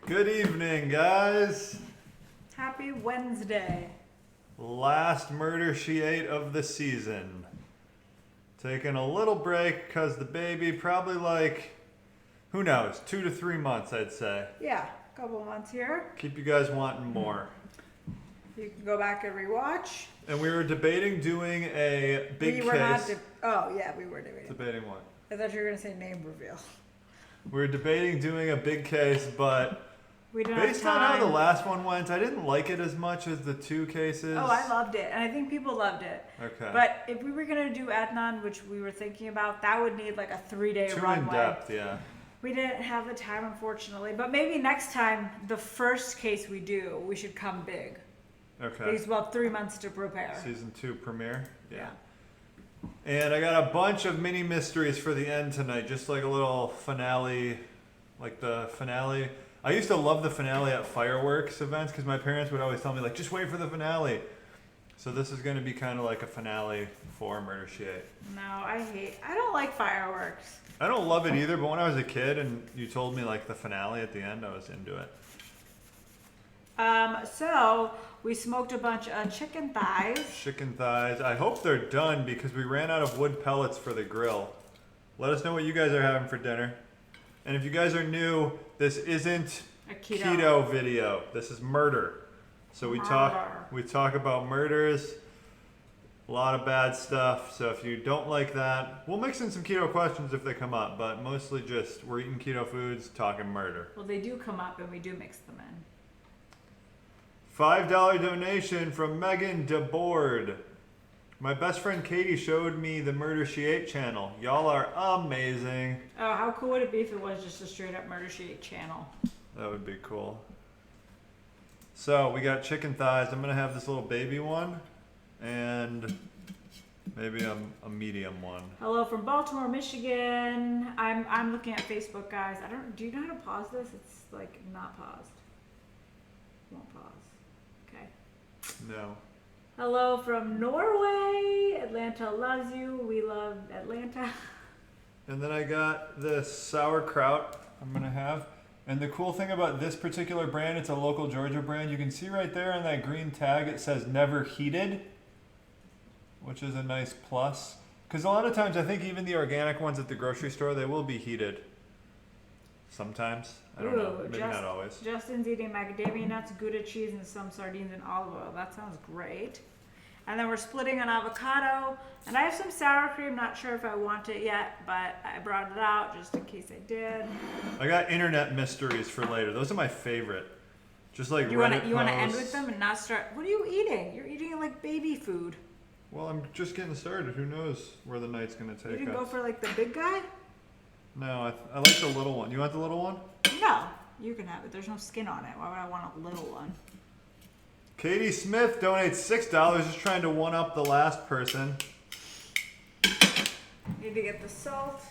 Good evening, guys. Happy Wednesday. Last murder she ate of the season. Taking a little break because the baby probably who knows, 2 to 3 months, I'd say. Yeah, a couple months here. Keep you guys wanting more. You can go back and rewatch. And we were debating doing a big we were case. Not we were debating. Debating what? I thought you were going to say name reveal. We were debating doing a big case, but We didn't based have on time. how the last one went, I didn't like it as much as the 2 cases. Oh, I loved it. And I think people loved it. Okay. But if we were going to do Adnan, which we were thinking about, that would need like a 3-day Too runway. in depth, yeah. We didn't have the time, unfortunately. But maybe next time, the first case we do, we should come big. Okay. Because we'll have 3 months to prepare. Season 2 premiere? Yeah. And I got a bunch of mini mysteries for the end tonight, just like a little finale, like the finale. I used to love the finale at fireworks events because my parents would always tell me, like, just wait for the finale. So this is going to be kind of like a finale for Murder, She Ate. No, I don't like fireworks. I don't love it either, but when I was a kid and you told me, like, the finale at the end, I was into it. So we smoked a bunch of chicken thighs. Chicken thighs. I hope they're done because we ran out of wood pellets for the grill. Let us know what you guys are having for dinner. And if you guys are new, this isn't A keto. keto video. This is murder. So we talk about murders, a lot of bad stuff. So if you don't like that, we'll mix in some keto questions if they come up, but mostly just we're eating keto foods, talking murder. Well, they do come up and we do mix them in. $5 donation from Megan DeBoard. My best friend Katie showed me the Murder She Ate channel. Y'all are amazing. Oh, how cool would it be if it was just a straight up Murder She Ate channel? That would be cool. So we got chicken thighs. I'm gonna have this little baby one, and maybe a medium one. Hello from Baltimore, Michigan. I'm looking at Facebook, guys. Do you know how to pause this? It's like not paused. Won't pause. Okay. No. Hello from Norway. Atlanta loves you. We love Atlanta. And then I got this sauerkraut I'm gonna have. And the cool thing about this particular brand, it's a local Georgia brand. You can see right there on that green tag, it says never heated, which is a nice plus. Because a lot of times, I think even the organic ones at the grocery store, they will be heated. Sometimes. I don't know. Maybe not always. Justin's eating macadamia nuts, Gouda cheese, and some sardines and olive oil. That sounds great. And then we're splitting an avocado. And I have some sour cream. Not sure if I want it yet, but I brought it out just in case I did. I got internet mysteries for later. Those are my favorite. Just like You Reddit want to posts. end with them and not start? What are you eating? You're eating like baby food. Well, I'm just getting started. Who knows where the night's gonna take You didn't us? go for like the big guy? No, I like the little one. You want the little one? No, you can have it. There's no skin on it. Why would I want a little one? Katie Smith donates $6, just trying to one up the last person. Need to get the salt.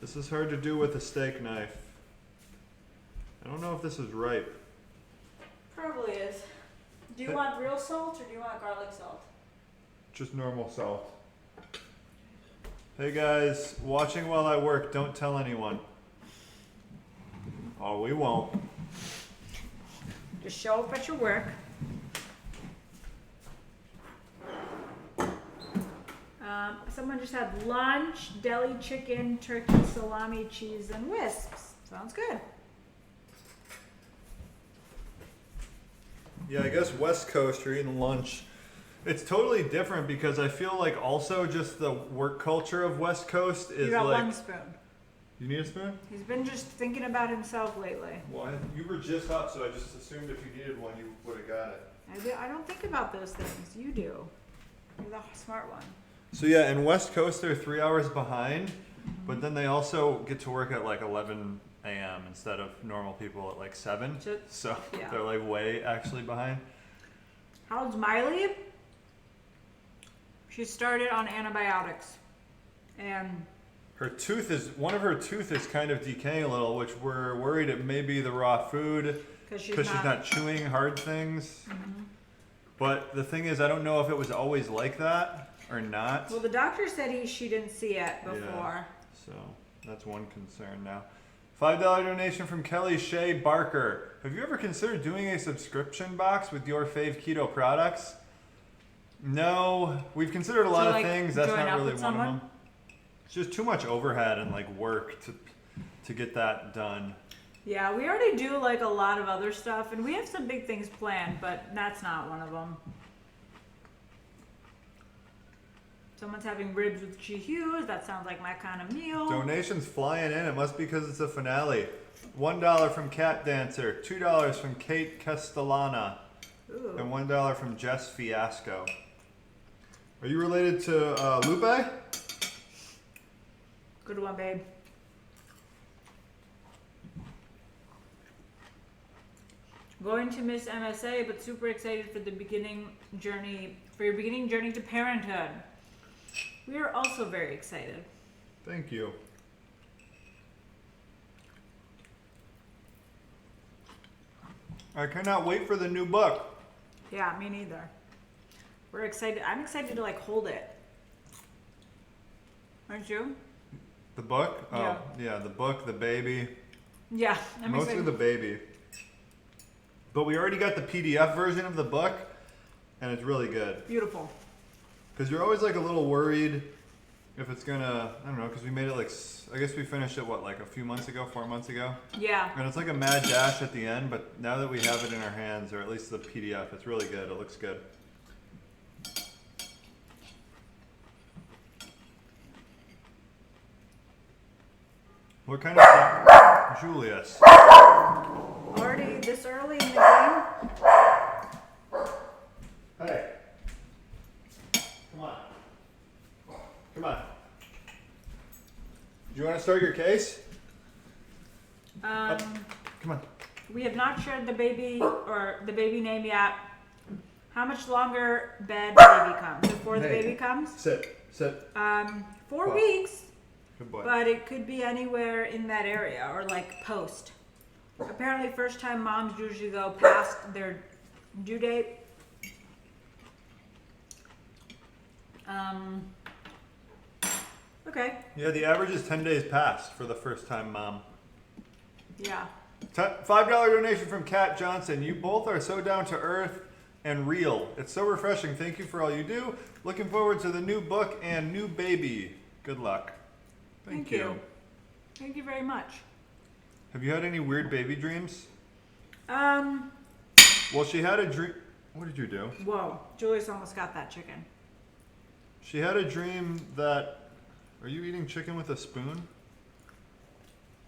This is hard to do with a steak knife. I don't know if this is ripe. Probably is. Do you want real salt or do you want garlic salt? Just normal salt. Hey guys, watching while I work, don't tell anyone. Oh, we won't. Just show up at your work. Someone just had lunch, deli chicken, turkey, salami, cheese, and wisps. Sounds good. Yeah, I guess West Coast, you're eating lunch. It's totally different because I feel like also just the work culture of West Coast is You got like... one spoon. You need a spoon? He's been just thinking about himself lately. Well, you were just up, so I just assumed if you needed one, you would have got it. I don't think about those things. You do. You're the smart one. So yeah, in West Coast they're 3 hours behind, but then they also get to work at like 11 a.m. instead of normal people at like 7. So yeah. they're like way actually behind. How's Miley? She started on antibiotics, and One of her tooth is kind of decaying a little, which we're worried it may be the raw food because she's not chewing hard things. Mm-hmm. But the thing is, I don't know if it was always like that or not. Well, the doctor said she didn't see it before. Yeah, so that's one concern now. $5 donation from Kelly Shea Barker. Have you ever considered doing a subscription box with your fave keto products? No, we've considered a lot of things. That's not really one of them. It's just too much overhead and like work to get that done. Yeah, we already do like a lot of other stuff, and we have some big things planned, but that's not one of them. Someone's having ribs with G. Hughes. That sounds like my kind of meal. Donations flying in. It must be because it's a finale. $1 from Cat Dancer. $2 from Kate Castellana. Ooh. And $1 from Jess Fiasco. Are you related to Lupe? Good one, babe. Going to miss MSA, but super excited for the beginning journey, for your beginning journey to parenthood. We are also very excited. Thank you. I cannot wait for the new book. Yeah, me neither. We're excited. I'm excited to like hold it. Aren't you? The book? Yeah. Oh, yeah, the book, the baby. Yeah, I'm Mostly excited. the baby. But we already got the PDF version of the book, and it's really good. Beautiful. Because you're always like a little worried if it's gonna, I don't know, because we made it like, I guess we finished it, what, like a few months ago, 4 months ago? Yeah. And it's like a mad dash at the end, but now that we have it in our hands, or at least the PDF, it's really good. It looks good. What kind of stuff? Julius. Already this early in the game? Hey. Come on. Come on. Do you want to start your case? Come on. We have not shared the baby or the baby name yet. How much longer bed baby comes? Before the Hey. baby comes? Sit. 4 Wow. weeks, Good boy. but it could be anywhere in that area or like post. Apparently first time moms usually go past their due date. Okay. Yeah, the average is 10 days past for the first time mom. Yeah. $5 donation from Kat Johnson. You both are so down to earth and real. It's so refreshing. Thank you for all you do. Looking forward to the new book and new baby. Good luck. Thank you. Thank you very much. Have you had any weird baby dreams? Um, Well, she had a dream. What did you do? Whoa. Julius almost got that chicken. She had a dream that. Are you eating chicken with a spoon?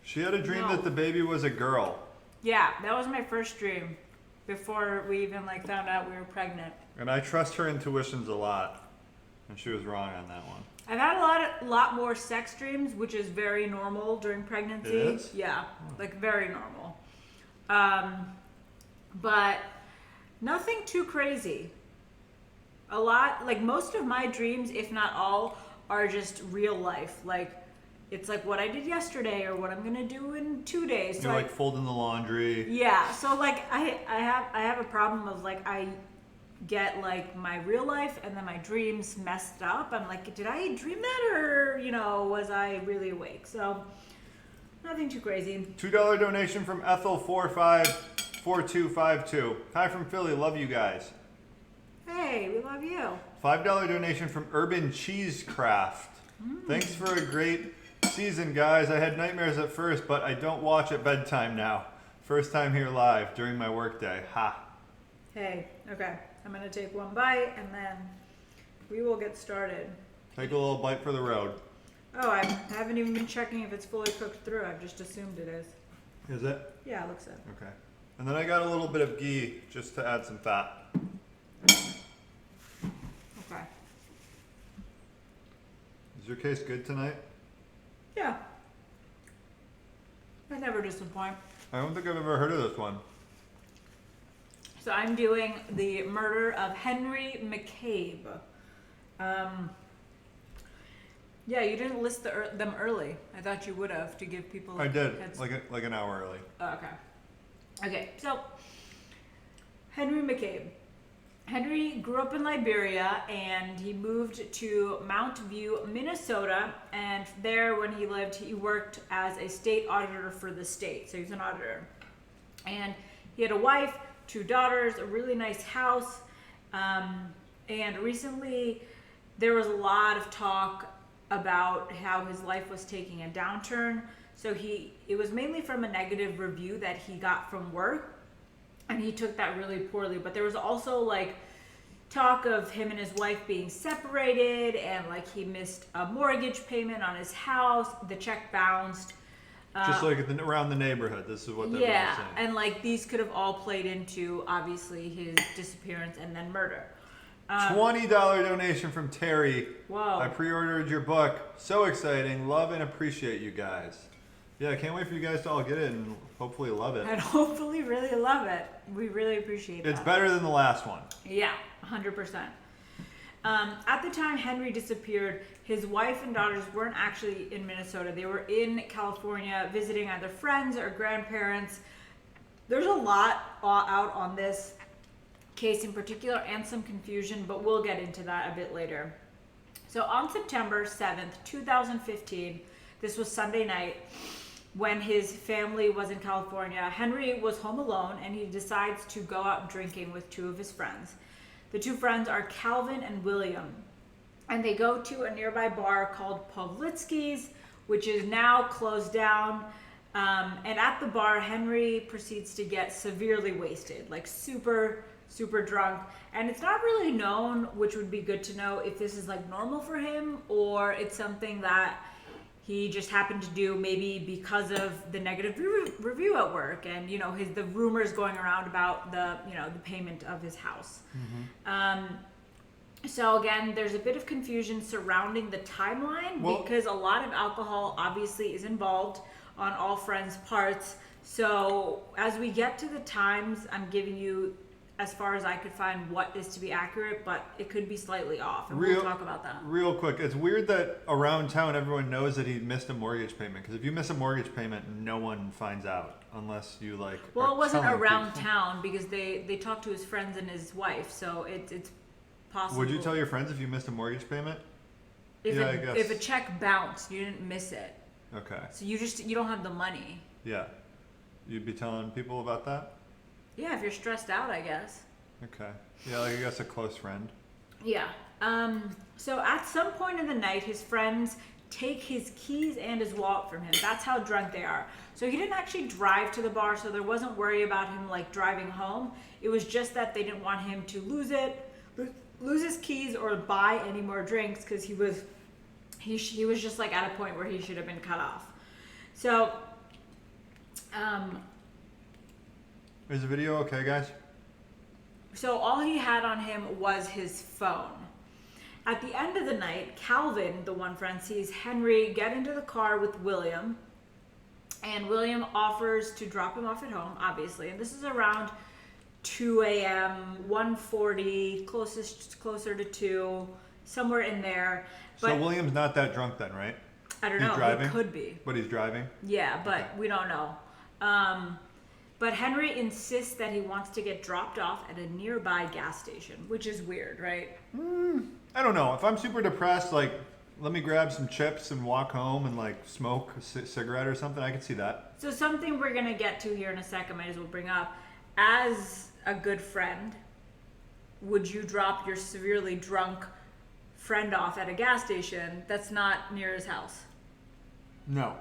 She had a dream No. that the baby was a girl. Yeah, that was my first dream before we even like found out we were pregnant. And I trust her intuitions a lot. And she was wrong on that one. I've had a lot more sex dreams, which is very normal during pregnancy. It is? Yeah, like very normal. But nothing too crazy. A lot, like most of my dreams, if not all, are just real life. Like it's like what I did yesterday or what I'm gonna do in 2 days. You're like folding the laundry. Yeah, so like I have a problem of like I get like my real life and then my dreams messed up. I'm like, did I dream that or was I really awake? So nothing too crazy. $2 donation from Ethel454252. Hi from Philly, love you guys. Hey, we love you. $5 donation from Urban Cheesecraft. Thanks for a great season, guys. I had nightmares at first, but I don't watch at bedtime now. First time here live during my workday. Ha. Hey, okay. I'm gonna take one bite and then we will get started. Take a little bite for the road. Oh, I haven't even been checking if it's fully cooked through. I've just assumed it is. Is it? Yeah, it looks it. Okay. And then I got a little bit of ghee just to add some fat. Okay. Is your case good tonight? Yeah. I never disappoint. I don't think I've ever heard of this one. So I'm doing the murder of Henry McCabe. Yeah, you didn't list them early. I thought you would have to give people. I did, heads- like an hour early. Oh, okay. Okay, so Henry McCabe. Henry grew up in Liberia and he moved to Mount View, Minnesota. And there, when he lived, he worked as a state auditor for the state. So he was an auditor. And he had a wife, 2 daughters, a really nice house. And recently, there was a lot of talk about how his life was taking a downturn. So it was mainly from a negative review that he got from work. And he took that really poorly. But there was also like talk of him and his wife being separated, and like he missed a mortgage payment on his house. The check bounced. Just like around the neighborhood. This is what they're saying. Yeah, and like these could have all played into obviously his disappearance and then murder. $20 donation from Terry. Whoa. I pre-ordered your book. So exciting. Love and appreciate you guys. Yeah, I can't wait for you guys to all get it and hopefully love it. And hopefully really love it. We really appreciate that. It's better than the last one. Yeah, 100%. At the time Henry disappeared, his wife and daughters weren't actually in Minnesota. They were in California visiting either friends or grandparents. There's a lot out on this case in particular and some confusion, but we'll get into that a bit later. So on September 7th, 2015, this was Sunday night, when his family was in California, Henry was home alone and he decides to go out drinking with 2 of his friends. The 2 friends are Calvin and William, and they go to a nearby bar called Pavlitsky's, which is now closed down. And at the bar, Henry proceeds to get severely wasted, like super drunk. And it's not really known, which would be good to know, if this is like normal for him or it's something that he just happened to do maybe because of the negative review at work and, you know, the rumors going around about the payment of his house. Mm-hmm. So again, there's a bit of confusion surrounding the timeline because a lot of alcohol obviously is involved on all friends' parts. So as we get to the times, I'm giving you, as far as I could find, what is to be accurate, but it could be slightly off, and we'll talk about that. Real quick, it's weird that around town everyone knows that he missed a mortgage payment, because if you miss a mortgage payment, no one finds out unless you like. Well, it wasn't around town because they talked to his friends and his wife, so it's possible. Would you tell your friends if you missed a mortgage payment? If a check bounced, you didn't miss it. Okay. So you don't have the money. Yeah. You'd be telling people about that? Yeah, if you're stressed out, I guess. Okay. Yeah, like I guess a close friend. Yeah. So at some point in the night, his friends take his keys and his wallet from him. That's how drunk they are. So he didn't actually drive to the bar, so there wasn't worry about him like driving home. It was just that they didn't want him to lose his keys or buy any more drinks, because he was just like at a point where he should have been cut off. So is the video okay, guys? So all he had on him was his phone. At the end of the night, Calvin, the one friend, sees Henry get into the car with William, and William offers to drop him off at home, obviously. And this is around 2 a.m., 1:40, closer to 2, somewhere in there. But, so William's not that drunk then, right? I don't know. Driving? He could be. But he's driving? Yeah, but okay. We don't know. But Henry insists that he wants to get dropped off at a nearby gas station, which is weird, right? I don't know. If I'm super depressed, like, let me grab some chips and walk home and, like, smoke a cigarette or something, I could see that. So something we're going to get to here in a second, might as well bring up. As a good friend, would you drop your severely drunk friend off at a gas station that's not near his house? No.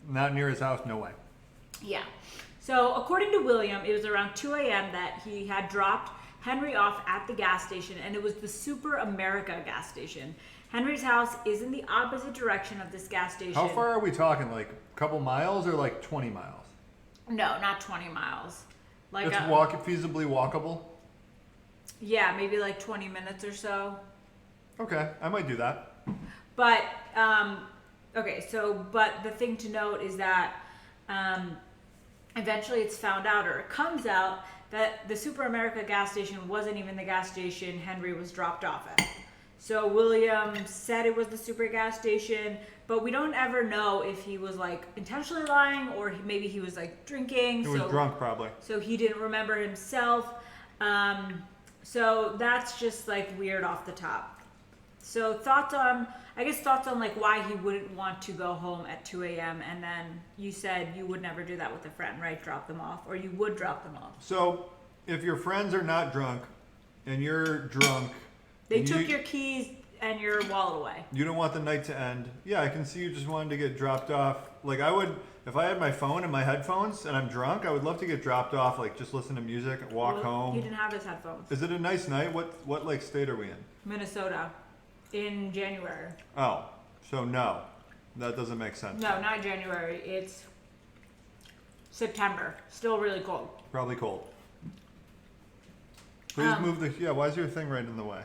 Not near his house, no way. Yeah. So according to William, it was around 2 a.m. that he had dropped Henry off at the gas station, and it was the Super America gas station. Henry's house is in the opposite direction of this gas station. How far are we talking? Like a couple miles or like 20 miles? No, not 20 miles. Like it's feasibly walkable? Yeah, maybe like 20 minutes or so. Okay, I might do that. But, but the thing to note is that eventually it's found out, or it comes out, that the Super America gas station wasn't even the gas station Henry was dropped off at. So William said it was the Super gas station, but we don't ever know if he was like intentionally lying or maybe he was like drinking. He was drunk probably. So he didn't remember himself. So that's just like weird off the top. So thoughts on like why he wouldn't want to go home at 2 a.m. and then you said you would never do that with a friend, right? Drop them off, or you would drop them off. So if your friends are not drunk and you're drunk, They took your keys and your wallet away. You don't want the night to end. Yeah, I can see you just wanting to get dropped off. Like I would, if I had my phone and my headphones and I'm drunk, I would love to get dropped off, like just listen to music, walk home. He didn't have his headphones. Is it a nice night? What like state are we in? Minnesota, in January. Oh, so no, that doesn't make sense. No, not January. It's September. Still really cold. Probably cold. Please move the. Yeah, why is your thing right in the way?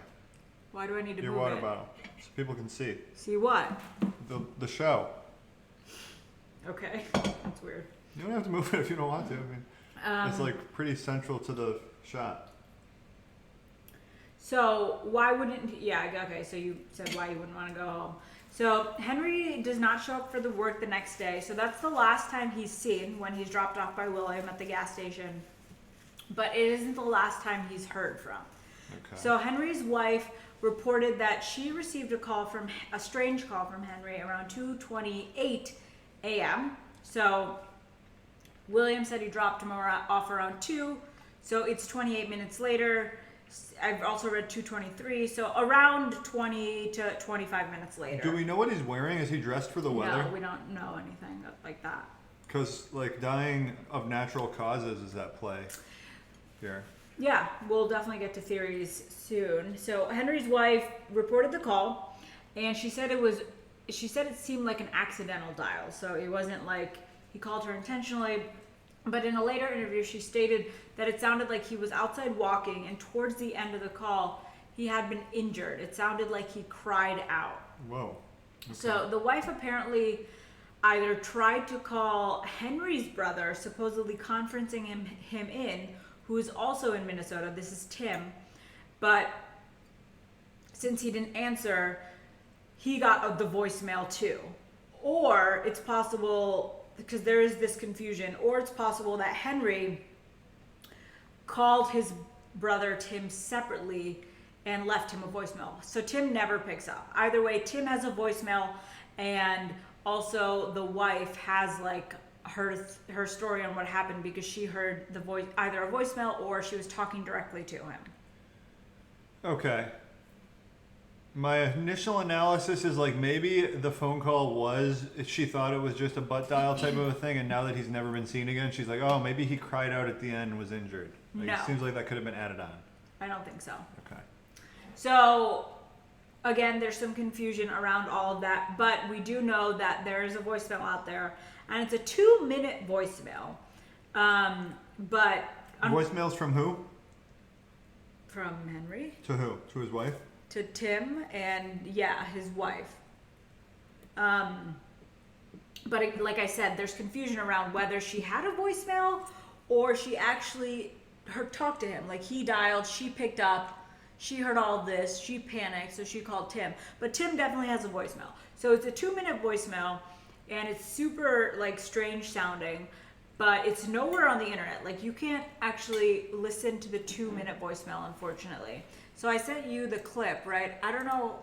Why do I need to Your move water it? bottle, so people can see. See what? The show. Okay, that's weird. You don't have to move it if you don't want to. I mean, it's like pretty central to the shot. So why wouldn't? Yeah, okay. So you said why you wouldn't want to go home. So Henry does not show up for the work the next day. So that's the last time he's seen, when he's dropped off by William at the gas station. But it isn't the last time he's heard from. Okay. So Henry's wife reported that she received a strange call from Henry around 2:28 a.m. So William said he dropped him off around 2. So it's 28 minutes later. I've also read 2:23. So around 20 to 25 minutes later. Do we know what he's wearing? Is he dressed for the weather? No, we don't know anything like that. Because like dying of natural causes is at play here. Yeah, we'll definitely get to theories soon. So Henry's wife reported the call, and she said it seemed like an accidental dial. So it wasn't like he called her intentionally. But in a later interview, she stated that it sounded like he was outside walking, and towards the end of the call, he had been injured. It sounded like he cried out. Whoa. Okay. So the wife apparently either tried to call Henry's brother, supposedly conferencing him in, who is also in Minnesota. This is Tim. But since he didn't answer, he got the voicemail too. Or it's possible, because there is this confusion, or it's possible that Henry called his brother Tim separately and left him a voicemail. So Tim never picks up. Either way, Tim has a voicemail, and also the wife has like her story on what happened, because she heard either a voicemail or she was talking directly to him. Okay. My initial analysis is like maybe the phone call was, she thought it was just a butt dial type of a thing, and now that he's never been seen again, she's like, oh, maybe he cried out at the end and was injured. Like, No. It seems like that could have been added on. I don't think so. Okay. So again, there's some confusion around all of that, but we do know that there is a voicemail out there, and it's a 2-minute voicemail. But Voicemails from who? from Henry To who? To his wife? to Tim and his wife. But like I said, there's confusion around whether she had a voicemail or she actually talked to him. Like he dialed, she picked up, she heard all of this, she panicked, so she called Tim. But Tim definitely has a voicemail. So it's a 2-minute voicemail, and it's super like strange sounding, but it's nowhere on the internet. Like you can't actually listen to the 2-minute voicemail, unfortunately. So I sent you the clip, right? I don't know,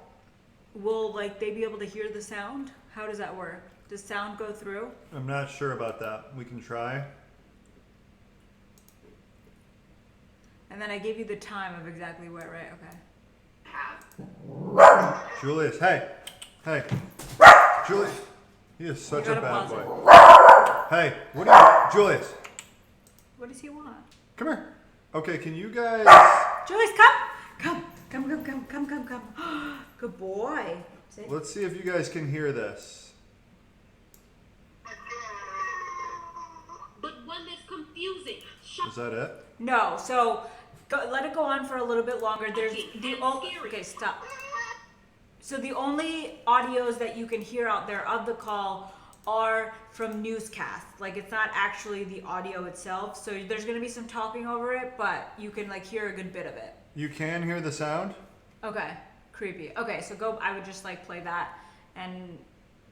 will like they be able to hear the sound? How does that work? Does sound go through? I'm not sure about that. We can try. And then I gave you the time of exactly where, right? Okay. Julius, hey. Julius. He is such You a gotta bad pause boy. Hey, what do you, Julius, What does he want? come here. Okay, can you guys, Julius, come! Good boy. See? let's see if you guys can hear this. But one that's confusing. Is that it? No, so let it go on for a little bit longer. There's Scary. okay, stop. So the only audios that you can hear out there of the call are from newscasts. Like it's not actually the audio itself. So there's gonna be some talking over it, but you can like hear a good bit of it. You can hear the sound? Okay, creepy. Okay, so go. I would just like play that, and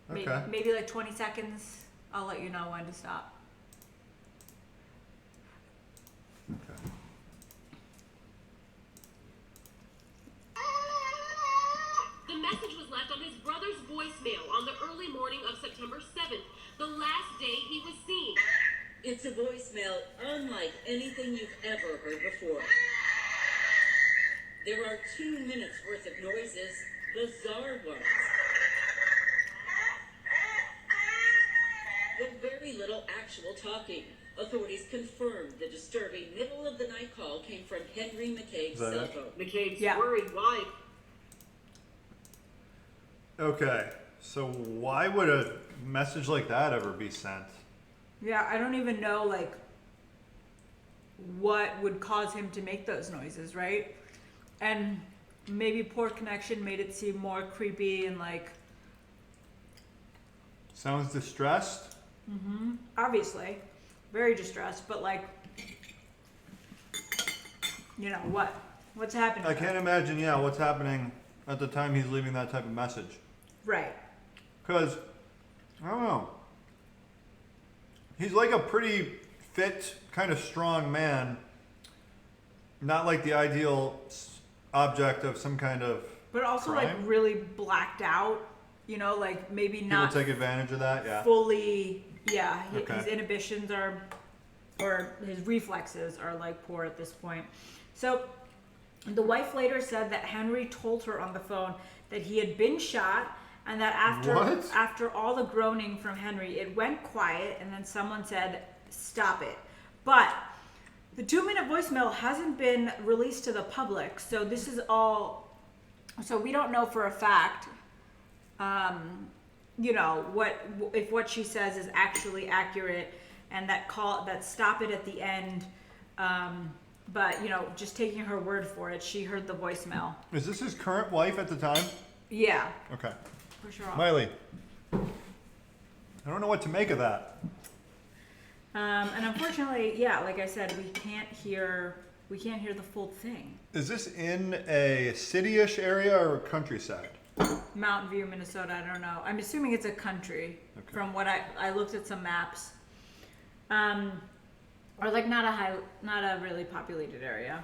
Okay. maybe like 20 seconds. I'll let you know when to stop. Okay. voicemail on the early morning of September 7th, the last day he was seen. It's a voicemail unlike anything you've ever heard before. There are 2 minutes worth of noises, bizarre ones. But very little actual talking. Authorities confirmed the disturbing middle-of-the-night call came from Henry McCabe's cell phone. McCabe's Yeah. worried wife. Okay, so why would a message like that ever be sent? Yeah, I don't even know like what would cause him to make those noises, right? And maybe poor connection made it seem more creepy and like Sounds distressed? obviously very distressed, but like you know what's happening? I can't imagine, what's happening at the time he's leaving that type of message. Right. Because, I don't know. He's like a pretty fit, kind of strong man. Not like the ideal object of some kind of But also crime. like really blacked out, you know, like maybe People not take advantage of that, yeah. fully, Okay. his inhibitions are, or his reflexes are like poor at this point. So the wife later said that Henry told her on the phone that he had been shot and that What? after all the groaning from Henry, it went quiet and then someone said, "Stop it." But the 2-minute voicemail hasn't been released to the public, so this is all, so we don't know for a fact, you know, what she says is actually accurate, and that "stop it" at the end, but you know, just taking her word for it, she heard the voicemail. Is this his current wife at the time? Yeah, Okay. for sure. Miley. I don't know what to make of that. And unfortunately, yeah, like I said, we can't hear the full thing. Is this in a city-ish area or countryside? Mountain View, Minnesota, I don't know. I'm assuming it's a country from what I looked at some maps. Or like not a really populated area.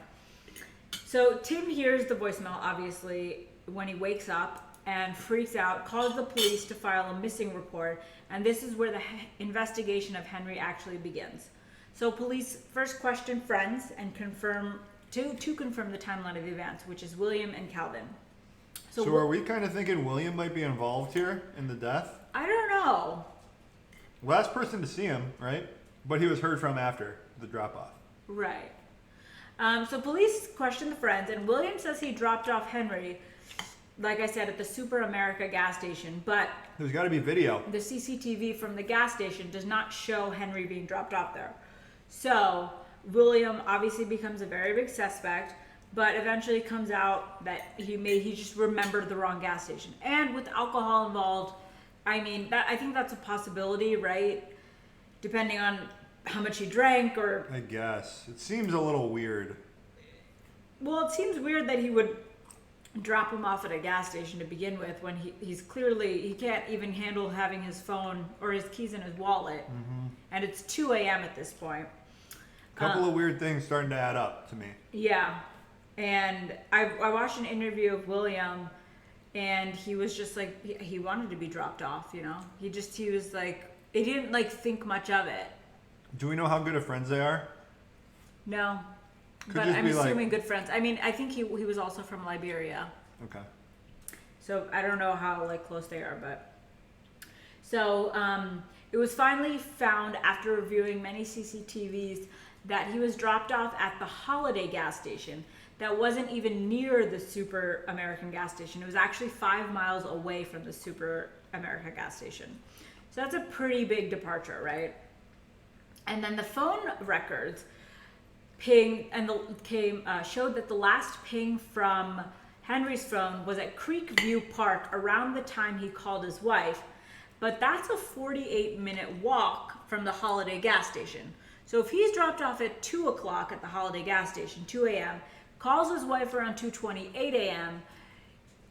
So Tim hears the voicemail, obviously, when he wakes up and freaks out, calls the police to file a missing report, and this is where the investigation of Henry actually begins. So police first question friends and confirm to confirm the timeline of the events, which is William and Calvin. So are we kind of thinking William might be involved here in the death? I don't know. Last person to see him, right? But he was heard from after the drop-off. Right. So police question the friends, and William says he dropped off Henry, like I said, at the Super America gas station, but There's got to be video. the CCTV from the gas station does not show Henry being dropped off there. So William obviously becomes a very big suspect, but eventually comes out that he just remembered the wrong gas station. And with alcohol involved, I mean, I think that's a possibility, right? Depending on how much he drank or... I guess. It seems a little weird. Well, it seems weird that he would drop him off at a gas station to begin with when he's clearly, he can't even handle having his phone or his keys in his wallet. And it's 2 a.m. at this point. Couple of weird things starting to add up to me. Yeah. And I watched an interview of William, and he was just like, he wanted to be dropped off, you know? He was like, he didn't like think much of it. Do we know how good of friends they are? No. Could But just I'm be like- assuming good friends. I mean, I think he was also from Liberia. Okay. So I don't know how like close they are, but so it was finally found after reviewing many CCTVs that he was dropped off at the Holiday gas station that wasn't even near the Super American gas station. It was actually 5 miles away from the Super America gas station. So that's a pretty big departure, right? And then the phone records ping and showed that the last ping from Henry's phone was at Creekview Park around the time he called his wife, but that's a 48-minute walk from the Holiday gas station. So if he's dropped off at 2 o'clock at the Holiday gas station, 2 a.m., calls his wife around 2:28 a.m.,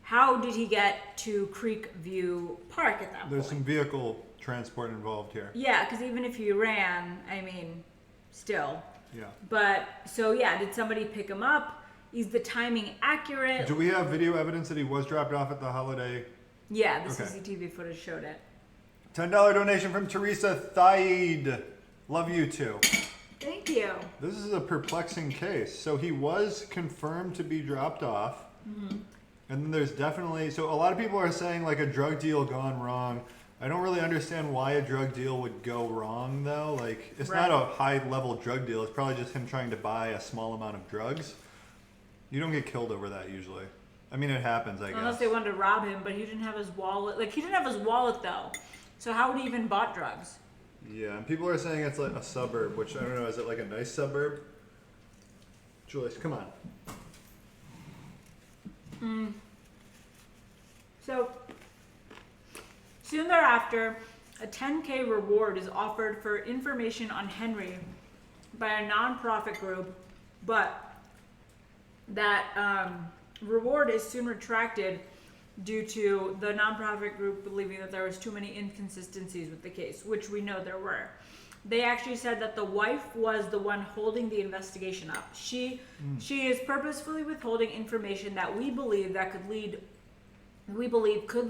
how did he get to Creekview Park at that There's point? some vehicle transport involved here. Yeah, because even if he ran, I mean, still. Yeah. But, so yeah, did somebody pick him up? Is the timing accurate? Do we have video evidence that he was dropped off at the Holiday Yeah, the Okay. CCTV footage showed it. $10 donation from Teresa Thaid. Love you too. Thank you. This is a perplexing case. So he was confirmed to be dropped off. Mm-hmm. And then there's definitely, so a lot of people are saying like a drug deal gone wrong. I don't really understand why a drug deal would go wrong though. Like it's not a high level drug deal. It's probably just him trying to buy a small amount of drugs. You don't get killed over that usually. I mean, it happens, I guess. Unless they wanted to rob him, but he didn't have his wallet. Like, he didn't have his wallet, though. So how would he even bought drugs? Yeah, and people are saying it's like a suburb, which I don't know, is it like a nice suburb? Julius, come on. So, soon thereafter, a $10K reward is offered for information on Henry by a nonprofit group, but that reward is soon retracted due to the nonprofit group believing that there was too many inconsistencies with the case, which we know there were. They actually said that the wife was the one holding the investigation up. She is purposefully withholding information that we believe could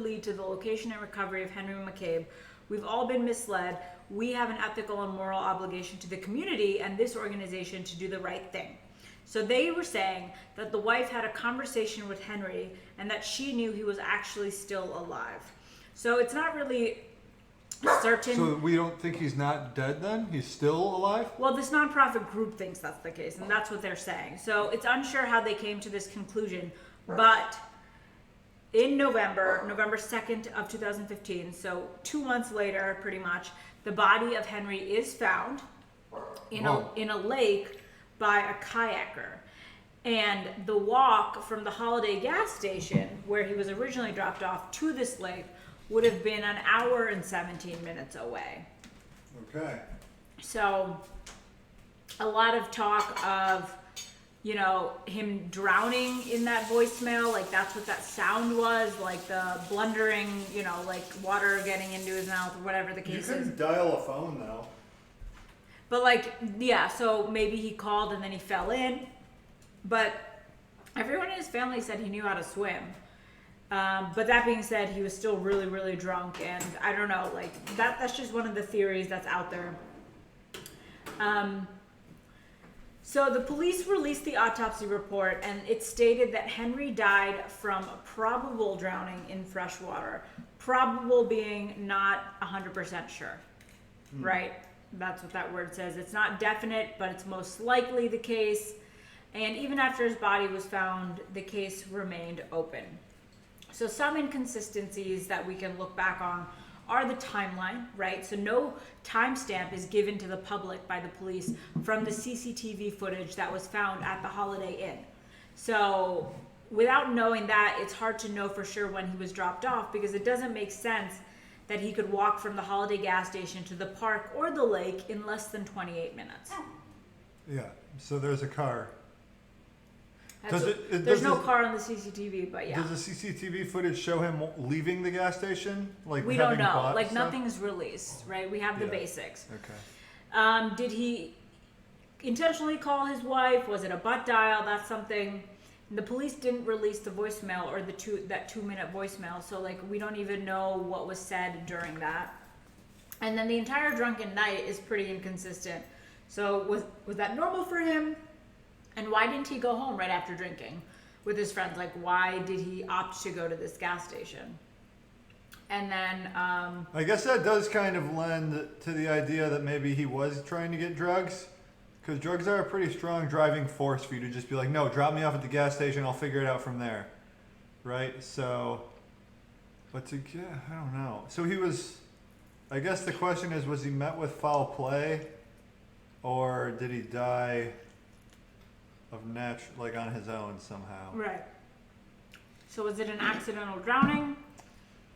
lead to the location and recovery of Henry McCabe. We've all been misled. We have an ethical and moral obligation to the community and this organization to do the right thing. So they were saying that the wife had a conversation with Henry and that she knew he was actually still alive. So it's not really certain. So we don't think he's not dead then? He's still alive? Well, this nonprofit group thinks that's the case, and that's what they're saying. So it's unsure how they came to this conclusion, but in November 2nd of 2015, so 2 months later, pretty much, the body of Henry is found in a lake by a kayaker. And the walk from the Holiday gas station, where he was originally dropped off, to this lake would have been an hour and 17 minutes away. Okay. So a lot of talk of, you know, him drowning in that voicemail, like that's what that sound was, like the blundering, you know, like water getting into his mouth or whatever the case You is. can dial a phone though. But like, yeah, so maybe he called and then he fell in. But everyone in his family said he knew how to swim. But that being said, he was still really, really drunk, and I don't know, like that's just one of the theories that's out there. So the police released the autopsy report, and it stated that Henry died from probable drowning in fresh water. Probable being not 100% sure, right? That's what that word says. It's not definite, but it's most likely the case. And even after his body was found, the case remained open. So some inconsistencies that we can look back on are the timeline, right? So no timestamp is given to the public by the police from the CCTV footage that was found at the Holiday Inn. So without knowing that, it's hard to know for sure when he was dropped off, because it doesn't make sense that he could walk from the Holiday gas station to the park or the lake in less than 28 minutes. Yeah. So there's a car. There's no car on the CCTV, but yeah. Does the CCTV footage show him leaving the gas station? Like We don't having know. bought Like stuff? nothing's released, right? We have the Yeah. basics. Okay. Did he intentionally call his wife? Was it a butt dial? That's something. The police didn't release the voicemail or that 2-minute voicemail, so like we don't even know what was said during that. And then the entire drunken night is pretty inconsistent. So was that normal for him? And why didn't he go home right after drinking with his friends? Like, why did he opt to go to this gas station? And then I guess that does kind of lend to the idea that maybe he was trying to get drugs, because drugs are a pretty strong driving force for you to just be like, no, drop me off at the gas station, I'll figure it out from there, right? So, but to get, I don't know. So he was, I guess the question is, was he met with foul play, or did he die of like on his own somehow? right. So was it an accidental drowning?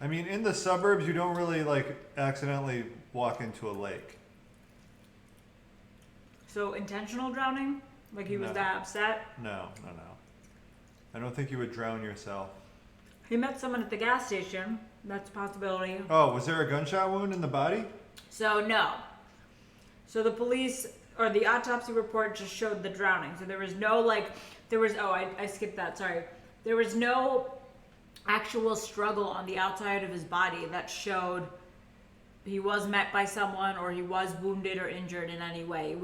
I mean, in the suburbs, you don't really like accidentally walk into a lake. So intentional drowning? Like he was No. that upset? No. I don't think you would drown yourself. He met someone at the gas station. That's a possibility. Oh, was there a gunshot wound in the body? So no. So the police, or the autopsy report, just showed the drowning. So there was no I skipped that, sorry. There was no actual struggle on the outside of his body that showed he was met by someone or he was wounded or injured in any way.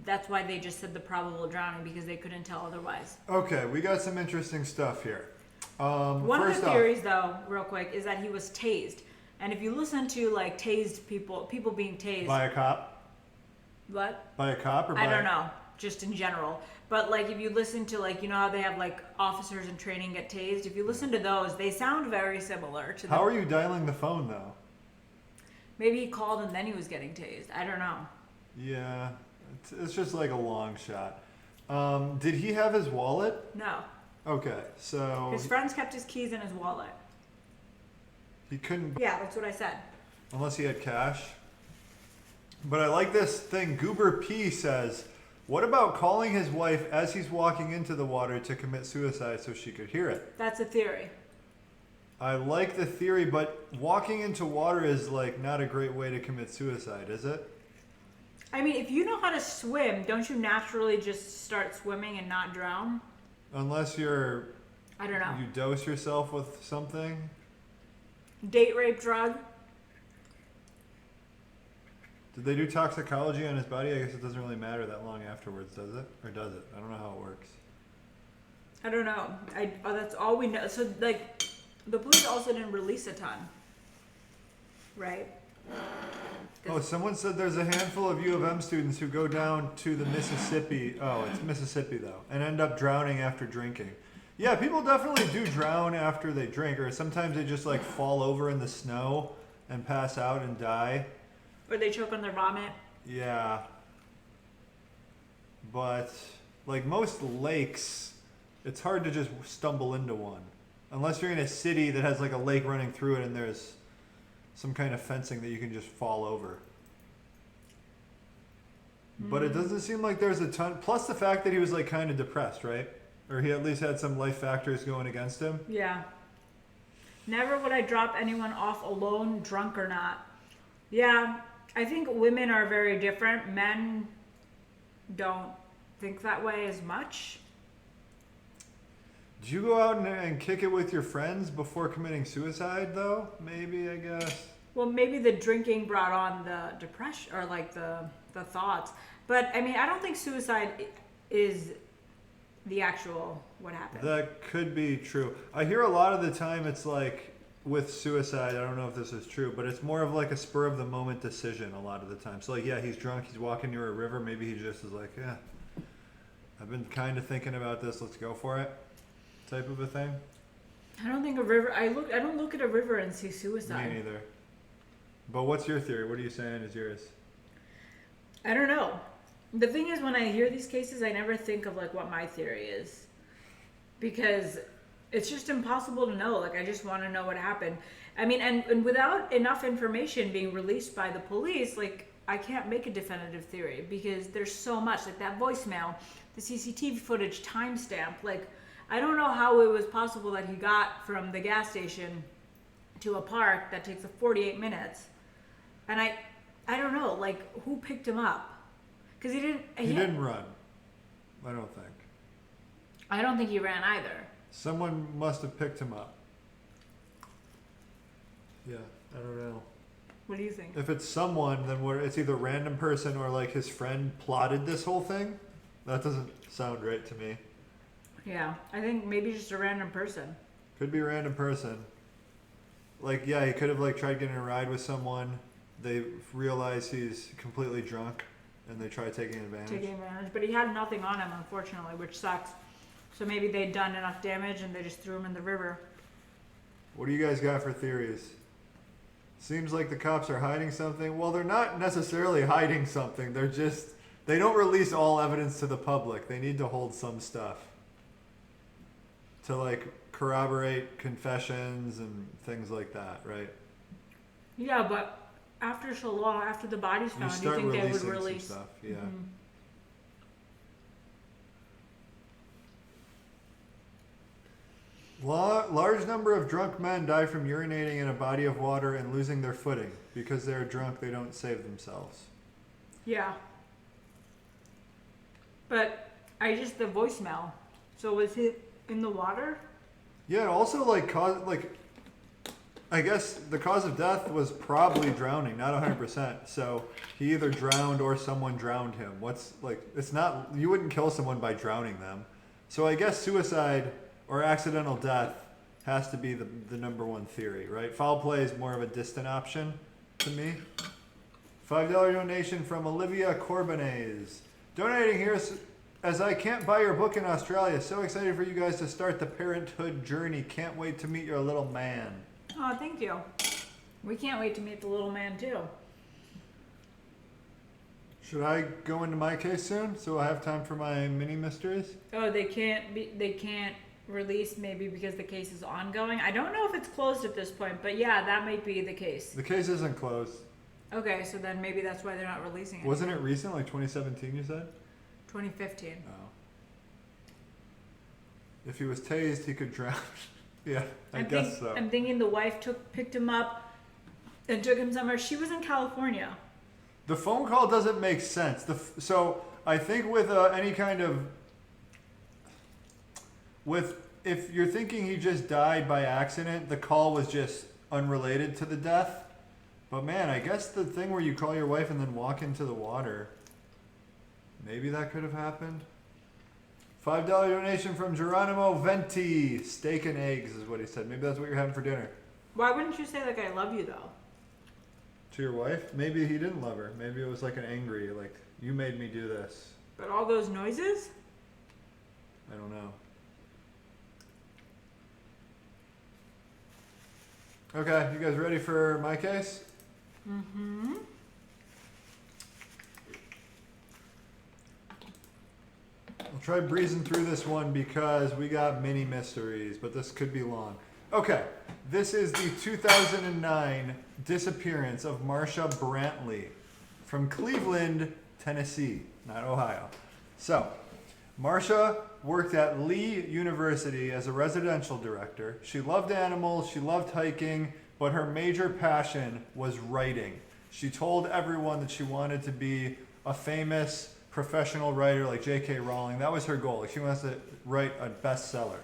That's why they just said the probable drowning, because they couldn't tell otherwise. Okay, we got some interesting stuff here. One of first the off, theories, though, real quick, is that he was tased. And if you listen to like tased people being tased, by a cop? what? By a cop or by I don't know, just in general. But like if you listen to like, you know how they have like officers in training get tased? If you listen to those, they sound very similar to How are you dialing the phone though? Maybe he called and then he was getting tased. I don't know. Yeah, it's just like a long shot. Did he have his wallet? No. Okay, so His friends kept his keys in his wallet. he couldn't, Yeah, that's what I said. unless he had cash. But I like this thing. Goober P says, what about calling his wife as he's walking into the water to commit suicide so she could hear it? That's a theory. I like the theory, but walking into water is like not a great way to commit suicide, is it? I mean, if you know how to swim, don't you naturally just start swimming and not drown? Unless I don't know. you dose yourself with something. Date rape drug? Did they do toxicology on his body? I guess it doesn't really matter that long afterwards, does it? Or does it? I don't know how it works. I don't know. That's all we know. So, like, the police also didn't release a ton. Right? Oh, someone said there's a handful of U of M students who go down to the Mississippi. Oh, it's Mississippi though, and end up drowning after drinking. Yeah, people definitely do drown after they drink, or sometimes they just like fall over in the snow and pass out and die. Or they choke on their vomit. Yeah. But like most lakes, it's hard to just stumble into one. Unless you're in a city that has like a lake running through it and there's some kind of fencing that you can just fall over. But it doesn't seem like there's a ton. Plus the fact that he was like kind of depressed, right? Or he at least had some life factors going against him. Yeah. Never would I drop anyone off alone, drunk or not. Yeah, I think women are very different. Men don't think that way as much. Do you go out and kick it with your friends before committing suicide, though? Maybe, I guess. Well, maybe the drinking brought on the depression or like the thoughts. But I mean, I don't think suicide is the actual what happened. That could be true. I hear a lot of the time it's like with suicide, I don't know if this is true, but it's more of like a spur of the moment decision a lot of the time. So like, yeah, he's drunk, he's walking near a river, maybe he just is like, yeah, I've been kind of thinking about this, let's go for it, type of a thing. I don't think a river. I don't look at a river and see suicide. Me neither. But what's your theory? What are you saying is yours? I don't know. The thing is, when I hear these cases, I never think of like what my theory is, because it's just impossible to know. Like, I just want to know what happened. I mean, and without enough information being released by the police, like, I can't make a definitive theory because there's so much. Like that voicemail, the CCTV footage, timestamp. Like, I don't know how it was possible that he got from the gas station to a park that takes 48 minutes. And I don't know, like, who picked him up? Because he didn't run. I don't think. I don't think he ran either. Someone must have picked him up. Yeah, I don't know. What do you think? If it's someone, then it's either a random person or like his friend plotted this whole thing. That doesn't sound right to me. Yeah, I think maybe just a random person. Could be a random person. Like, yeah, he could have like tried getting a ride with someone. They realize he's completely drunk and they try taking advantage. But he had nothing on him, unfortunately, which sucks. So maybe they'd done enough damage and they just threw him in the river. What do you guys got for theories? Seems like the cops are hiding something. Well, they're not necessarily hiding something. They don't release all evidence to the public. They need to hold some stuff to like corroborate confessions and things like that, right? Yeah, but after so long, after the body's You found, do you start think they would releasing release? some stuff, yeah. Mhm. Large number of drunk men die from urinating in a body of water and losing their footing. Because they're drunk, they don't save themselves. Yeah. But the voicemail. So was he in the water? Yeah, also I guess the cause of death was probably drowning, not 100%. So he either drowned or someone drowned him. It's not, you wouldn't kill someone by drowning them. So I guess suicide or accidental death has to be the number one theory, right? Foul play is more of a distant option to me. $5 donation from Olivia Corbanez. Donating here as I can't buy your book in Australia. So excited for you guys to start the parenthood journey. Can't wait to meet your little man. Oh, thank you. We can't wait to meet the little man too. Should I go into my case soon so I have time for my mini mysteries? Oh, they can't release maybe because the case is ongoing. I don't know if it's closed at this point, but yeah, that might be the case. The case isn't closed. Okay, so then maybe that's why they're not releasing it. Wasn't it recent, like 2017 you said? 2015. Oh. If he was tased, he could drown. Yeah, I guess so. I'm thinking the wife picked him up and took him somewhere. She was in California. The phone call doesn't make sense. So I think with any kind of if you're thinking he just died by accident, the call was just unrelated to the death. But man, I guess the thing where you call your wife and then walk into the water, maybe that could have happened. $5 donation from Geronimo Venti. Steak and eggs is what he said. Maybe that's what you're having for dinner. Why wouldn't you say like I love you though? To your wife? Maybe he didn't love her. Maybe it was like an angry, like, you made me do this. But all those noises? I don't know. Okay, you guys ready for my case? Mm-hmm. I'll try breezing through this one because we got mini mysteries, but this could be long. Okay, this is the 2009 disappearance of Marcia Brantley from Cleveland, Tennessee, not Ohio. So, Marsha worked at Lee University as a residential director. She loved animals, she loved hiking, but her major passion was writing. She told everyone that she wanted to be a famous professional writer like J.K. Rowling. That was her goal. Like, she wants to write a bestseller.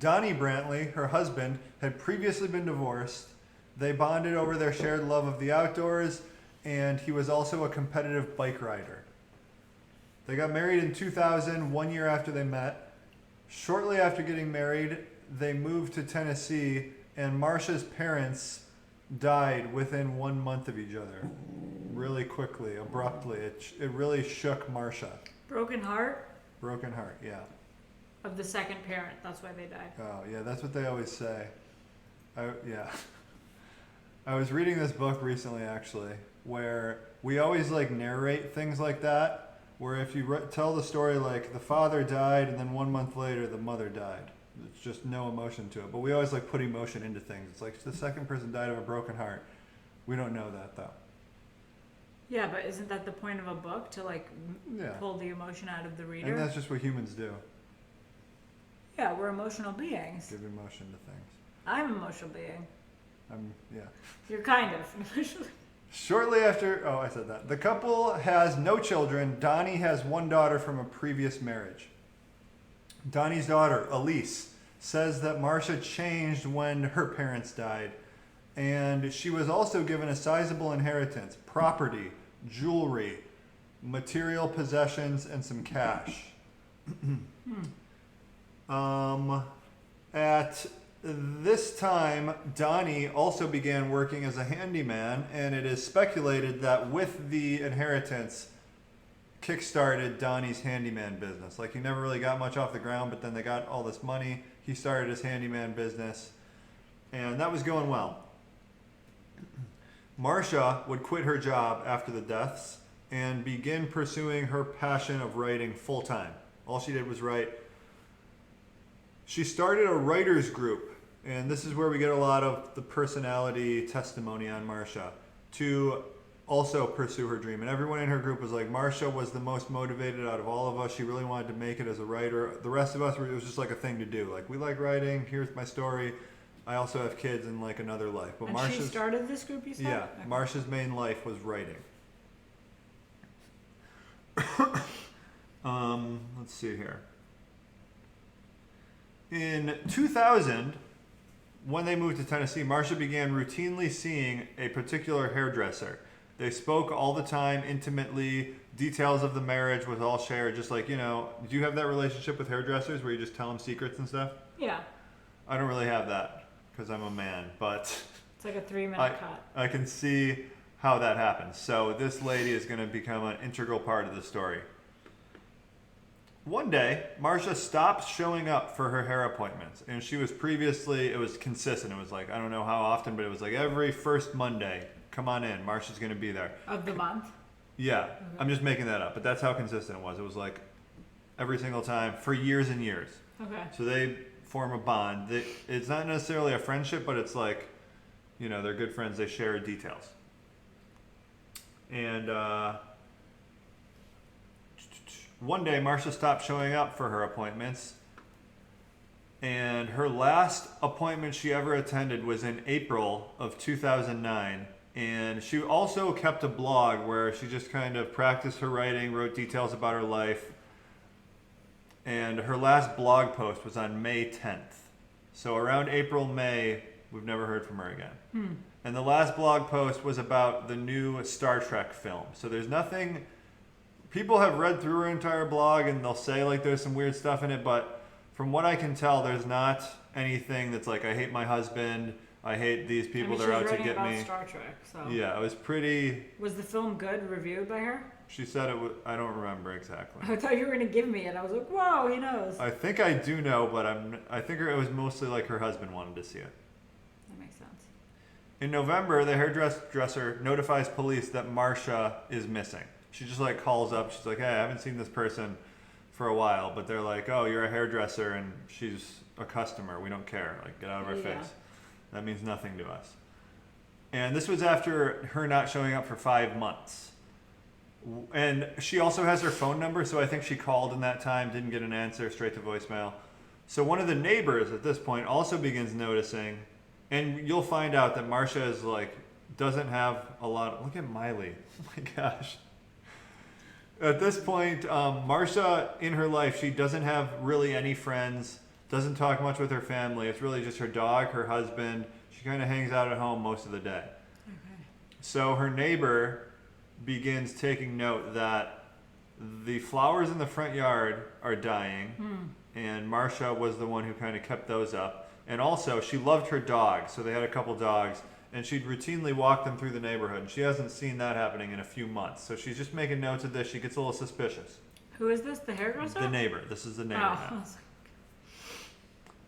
Donnie Brantley, her husband, had previously been divorced. They bonded over their shared love of the outdoors, and he was also a competitive bike rider. They got married in 2000, 1 year after they met. Shortly after getting married, they moved to Tennessee, and Marsha's parents died within 1 month of each other. Really quickly, abruptly. It really shook Marsha. Broken heart Broken heart, yeah. of the second parent. That's why they died. Oh, yeah, that's what they always say. Yeah. I was reading this book recently, actually, where we always, like, narrate things like that, where if you tell the story, like, the father died, and then 1 month later, the mother died. There's just no emotion to it. But we always, like, put emotion into things. It's like, the second person died of a broken heart. We don't know that, though. Yeah, but isn't that the point of a book, to like Yeah. pull the emotion out of the reader? And that's just what humans do. Yeah, we're emotional beings. Give emotion to things. I'm an emotional being. Yeah. You're kind of. Shortly after, I said that. The couple has no children. Donnie has one daughter from a previous marriage. Donnie's daughter, Elise, says that Marcia changed when her parents died. And she was also given a sizable inheritance, property, jewelry, material possessions, and some cash. At this time, Donnie also began working as a handyman, and it is speculated that with the inheritance, kickstarted Donnie's handyman business. Like, he never really got much off the ground, but then they got all this money. He started his handyman business, and that was going well. Marsha would quit her job after the deaths and begin pursuing her passion of writing full time. All she did was write. She started a writers group, and this is where we get a lot of the personality testimony on Marsha, to also pursue her dream. And everyone in her group was like, Marsha was the most motivated out of all of us. She really wanted to make it as a writer. The rest of us, it was just like a thing to do. Like, we like writing. Here's my story. I also have kids and like another life. But And she started this group, you said? Yeah, Okay. Marsha's main life was writing. Let's see here. In 2000, when they moved to Tennessee, Marcia began routinely seeing a particular hairdresser. They spoke all the time, intimately. Details of the marriage was all shared. Just like, do you have that relationship with hairdressers where you just tell them secrets and stuff? Yeah. I don't really have that because I'm a man, but It's like a 3-minute cut. I can see how that happens. So this lady is going to become an integral part of the story. One day, Marcia stopped showing up for her hair appointments. And she was it was consistent. It was like, I don't know how often, but it was like every first Monday, come on in, Marcia's going to be there. Of the month? Yeah, I'm just making that up, but that's how consistent it was. It was like every single time for years and years. Okay. So they form a bond. It's not necessarily a friendship, but it's like, they're good friends. They share details. And one day, Marcia stopped showing up for her appointments. And her last appointment she ever attended was in April of 2009. And she also kept a blog where she just kind of practiced her writing, wrote details about her life. And her last blog post was on May 10th. So around April, May, we've never heard from her again. And the last blog post was about the new Star Trek film. So there's nothing... People have read through her entire blog and they'll say like there's some weird stuff in it, but from what I can tell, there's not anything that's like, I hate my husband, I hate these people that are out to get me. Star Trek, so. Yeah, it was pretty... Was the film good, reviewed by her? She said it was... I don't remember exactly. I thought you were going to give me it. I was like, whoa, he knows. I think I do know, but I think it was mostly like her husband wanted to see it. That makes sense. In November, the hairdresser notifies police that Marcia is missing. She just like calls up. She's like, hey, I haven't seen this person for a while, but they're like, oh, you're a hairdresser and she's a customer. We don't care. Like, get out of our face. That means nothing to us. And this was after her not showing up for 5 months. And she also has her phone number, so I think she called in that time, didn't get an answer, straight to voicemail. So one of the neighbors at this point also begins noticing, and you'll find out that Marcia is like, doesn't have a lot of, look at Miley. Oh my gosh. At this point, Marcia in her life, she doesn't have really any friends, doesn't talk much with her family. It's really just her dog, her husband. She kind of hangs out at home most of the day. Okay. So her neighbor begins taking note that the flowers in the front yard are dying, and Marcia was the one who kind of kept those up. And also, she loved her dogs, so they had a couple dogs, and she'd routinely walk them through the neighborhood. She hasn't seen that happening in a few months, so she's just making notes of this. She gets a little suspicious. Who is this? The hairdresser? The neighbor. This is the neighbor Oh. now.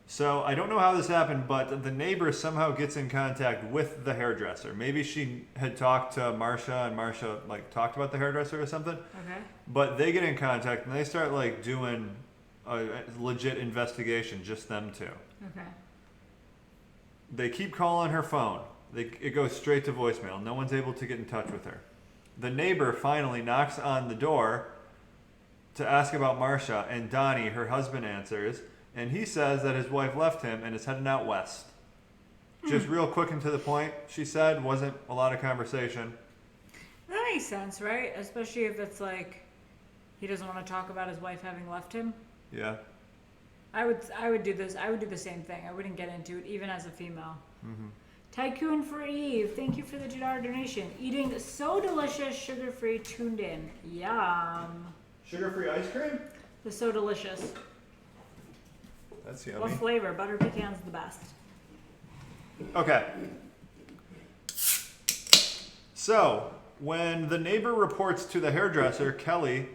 So I don't know how this happened, but the neighbor somehow gets in contact with the hairdresser. Maybe she had talked to Marcia, and Marcia like talked about the hairdresser or something. Okay. But they get in contact and they start like doing a legit investigation, just them two. Okay. They keep calling her phone. It goes straight to voicemail. No one's able to get in touch with her. The neighbor finally knocks on the door to ask about Marcia, and Donnie, her husband, answers. And he says that his wife left him and is heading out west. Just real quick and to the point, she said, wasn't a lot of conversation. That makes sense, right? Especially if it's like he doesn't want to talk about his wife having left him. Yeah. I would do this. I would do the same thing. I wouldn't get into it, even as a female. Tycoon for Eve, thank you for the $2 donation. Eating so delicious, sugar-free, tuned in. Yum. Sugar-free ice cream? The so delicious. That's What yummy. flavor? Butter pecan's the best. Okay. So, when the neighbor reports to the hairdresser, Kelly,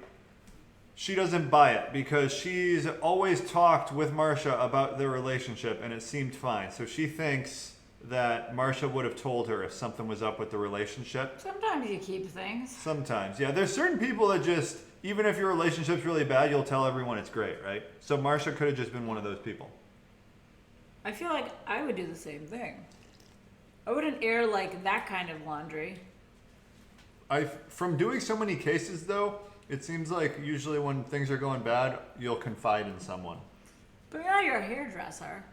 she doesn't buy it because she's always talked with Marcia about their relationship and it seemed fine. So she thinks that Marcia would have told her if something was up with the relationship. Sometimes you keep things. Sometimes, yeah. There's certain people that just, even if your relationship's really bad, you'll tell everyone it's great, right? So Marcia could have just been one of those people. I feel like I would do the same thing. I wouldn't air like that kind of laundry. From doing so many cases though, it seems like usually when things are going bad, you'll confide in someone. But now you're a hairdresser.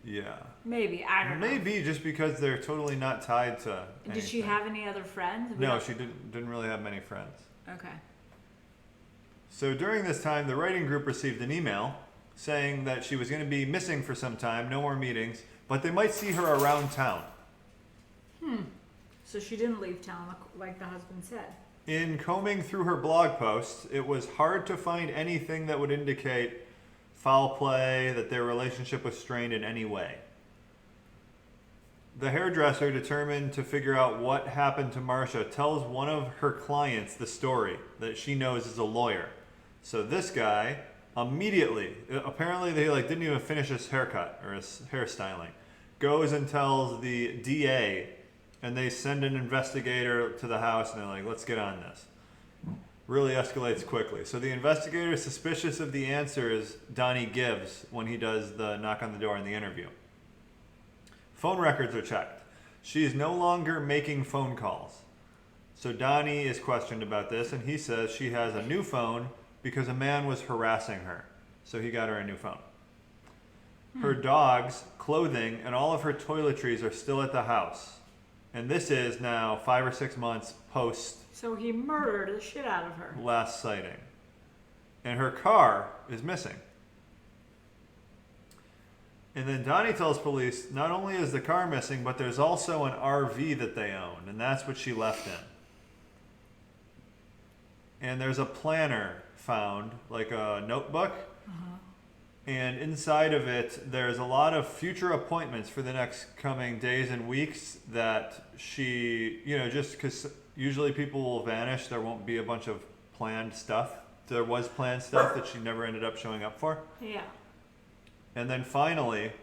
Yeah. Maybe, I don't know. Maybe just because they're totally not tied to Did she anything. have any other friends? No, she didn't really have many friends. Okay. So during this time, the writing group received an email saying that she was going to be missing for some time, no more meetings, but they might see her around town. So she didn't leave town like the husband said. In combing through her blog posts, it was hard to find anything that would indicate foul play, that their relationship was strained in any way. The hairdresser, determined to figure out what happened to Marcia, tells one of her clients the story that she knows is a lawyer. So this guy immediately, apparently they didn't even finish his haircut or his hairstyling, goes and tells the DA, and they send an investigator to the house, and they're like, let's get on this. Really escalates quickly. So the investigator is suspicious of the answers Donnie gives when he does the knock on the door in the interview. Phone records are checked. She is no longer making phone calls. So Donnie is questioned about this, and he says she has a new phone because a man was harassing her. So he got her a new phone. Her dogs, clothing, and all of her toiletries are still at the house. And this is now 5 or 6 months post So he murdered the shit out of her. last sighting. And her car is missing. And then Donnie tells police not only is the car missing, but there's also an RV that they own, and that's what she left in. And there's a planner found, like a notebook. And inside of it, there's a lot of future appointments for the next coming days and weeks that she, just because usually people will vanish, there won't be a bunch of planned stuff. There was planned stuff that she never ended up showing up for. Yeah. And then finally,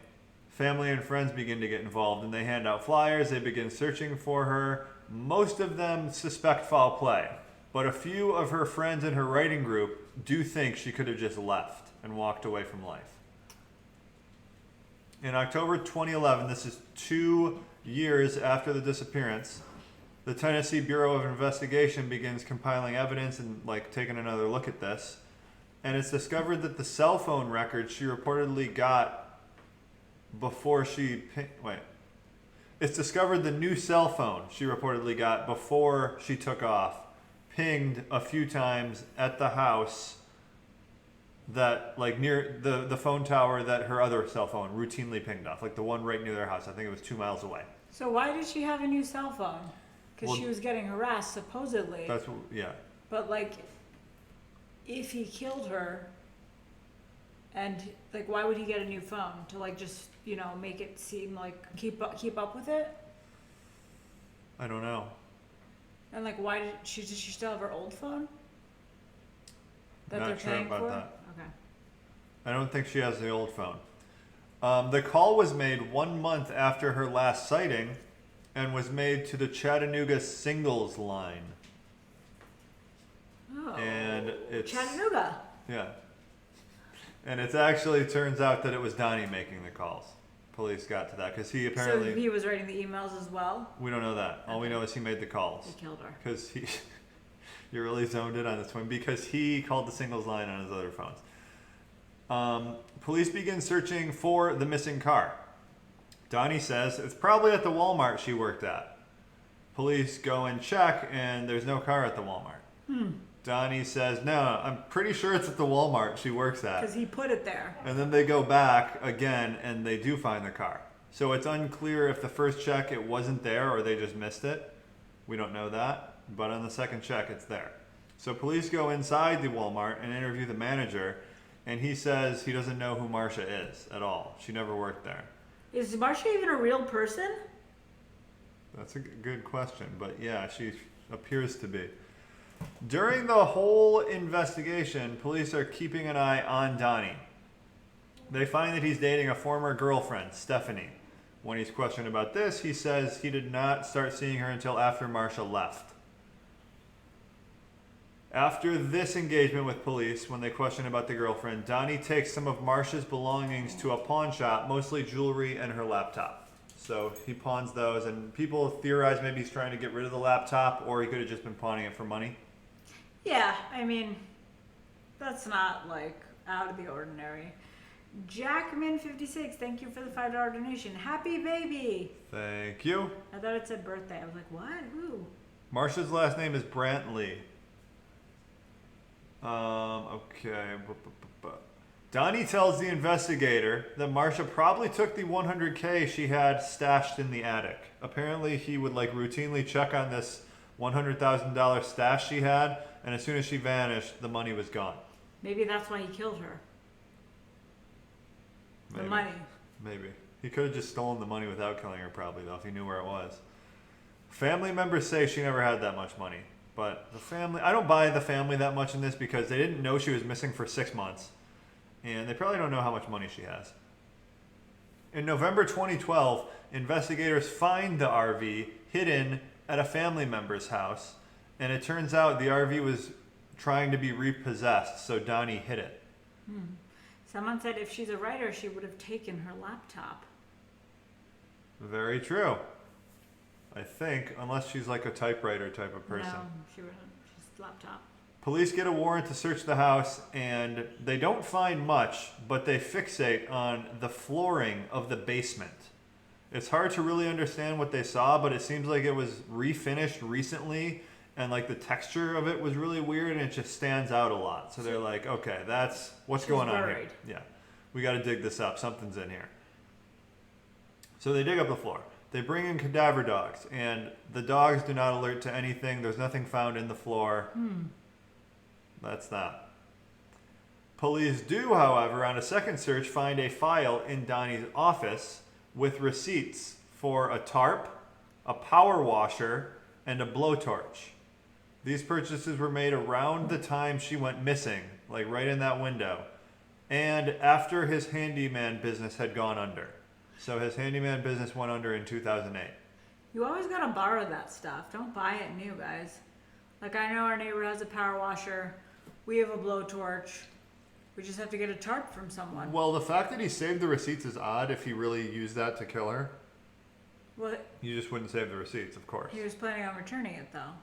family and friends begin to get involved, and they hand out flyers. They begin searching for her. Most of them suspect foul play, but a few of her friends in her writing group do think she could have just left and walked away from life. In October 2011, this is 2 years after the disappearance, the Tennessee Bureau of Investigation begins compiling evidence and taking another look at this. And it's discovered that the cell phone records she reportedly got before she... It's discovered the new cell phone she reportedly got before she took off pinged a few times at the house that, near the phone tower that her other cell phone routinely pinged off. The one right near their house. I think it was 2 miles away. So why did she have a new cell phone? Because Well, she was getting harassed, supposedly. That's... yeah. But, if he killed her, and, why would he get a new phone? To, just, make it seem keep up with it? I don't know. And, why did she still have her old phone? That Not they're sure paying about for? that. Okay. I don't think she has the old phone. The call was made 1 month after her last sighting and was made to the Chattanooga singles line. Oh. And it's... Chattanooga. Yeah. And it actually turns out that it was Donnie making the calls. Police got to that because he apparently... So he was writing the emails as well? We don't know that. All we know is he made the calls. He killed her. Because he... You really zoned in on this one because he called the singles line on his other phones. Police begin searching for the missing car. Donnie says it's probably at the Walmart she worked at. Police go and check, and there's no car at the Walmart. Donnie says, no, I'm pretty sure it's at the Walmart she works at. Because he put it there. And then they go back again, and they do find the car. So it's unclear if the first check it wasn't there or they just missed it. We don't know that. But on the second check, it's there. So police go inside the Walmart and interview the manager, and he says he doesn't know who Marcia is at all. She never worked there. Is Marcia even a real person? That's a good question, but yeah, she appears to be. During the whole investigation, police are keeping an eye on Donnie. They find that he's dating a former girlfriend, Stephanie. When he's questioned about this, he says he did not start seeing her until after Marcia left. After this engagement with police, when they question about the girlfriend, Donnie takes some of Marcia's belongings to a pawn shop, mostly jewelry and her laptop. So he pawns those, and people theorize maybe he's trying to get rid of the laptop, or he could have just been pawning it for money. Yeah, I mean, that's not out of the ordinary. Jackman56, thank you for the $5 donation. Happy baby! Thank you. I thought it said birthday. I was like, what? Who? Marcia's last name is Brantley. Okay. Donnie tells the investigator that Marsha probably took the 100K she had stashed in the attic. Apparently, he would like routinely check on this $100,000 stash she had, and as soon as she vanished, the money was gone. Maybe that's why he killed her. The money. Maybe. He could have just stolen the money without killing her, probably, though, if he knew where it was. Family members say she never had that much money. But the family, I don't buy the family that much in this because they didn't know she was missing for 6 months. And they probably don't know how much money she has. In November 2012, investigators find the RV hidden at a family member's house. And it turns out the RV was trying to be repossessed, so Donnie hid it. Someone said if she's a writer, she would have taken her laptop. Very true. I think, unless she's like a typewriter type of person. No, she wouldn't. She's laptop. Police get a warrant to search the house, and they don't find much, but they fixate on the flooring of the basement. It's hard to really understand what they saw, but it seems like it was refinished recently, and like the texture of it was really weird, and it just stands out a lot. So they're like, okay, that's what's going on here. Yeah, we got to dig this up. Something's in here. So they dig up the floor. They bring in cadaver dogs, and the dogs do not alert to anything. There's nothing found in the floor. That's that. Police do, however, on a second search, find a file in Donnie's office with receipts for a tarp, a power washer, and a blowtorch. These purchases were made around the time she went missing, like right in that window, and after his handyman business had gone under. So his handyman business went under in 2008. You always gotta borrow that stuff. Don't buy it new, guys. Like I know our neighbor has a power washer. We have a blowtorch. We just have to get a tarp from someone. Well, the fact that he saved the receipts is odd if he really used that to kill her. Well, You just wouldn't save the receipts, of course. he was planning on returning it though.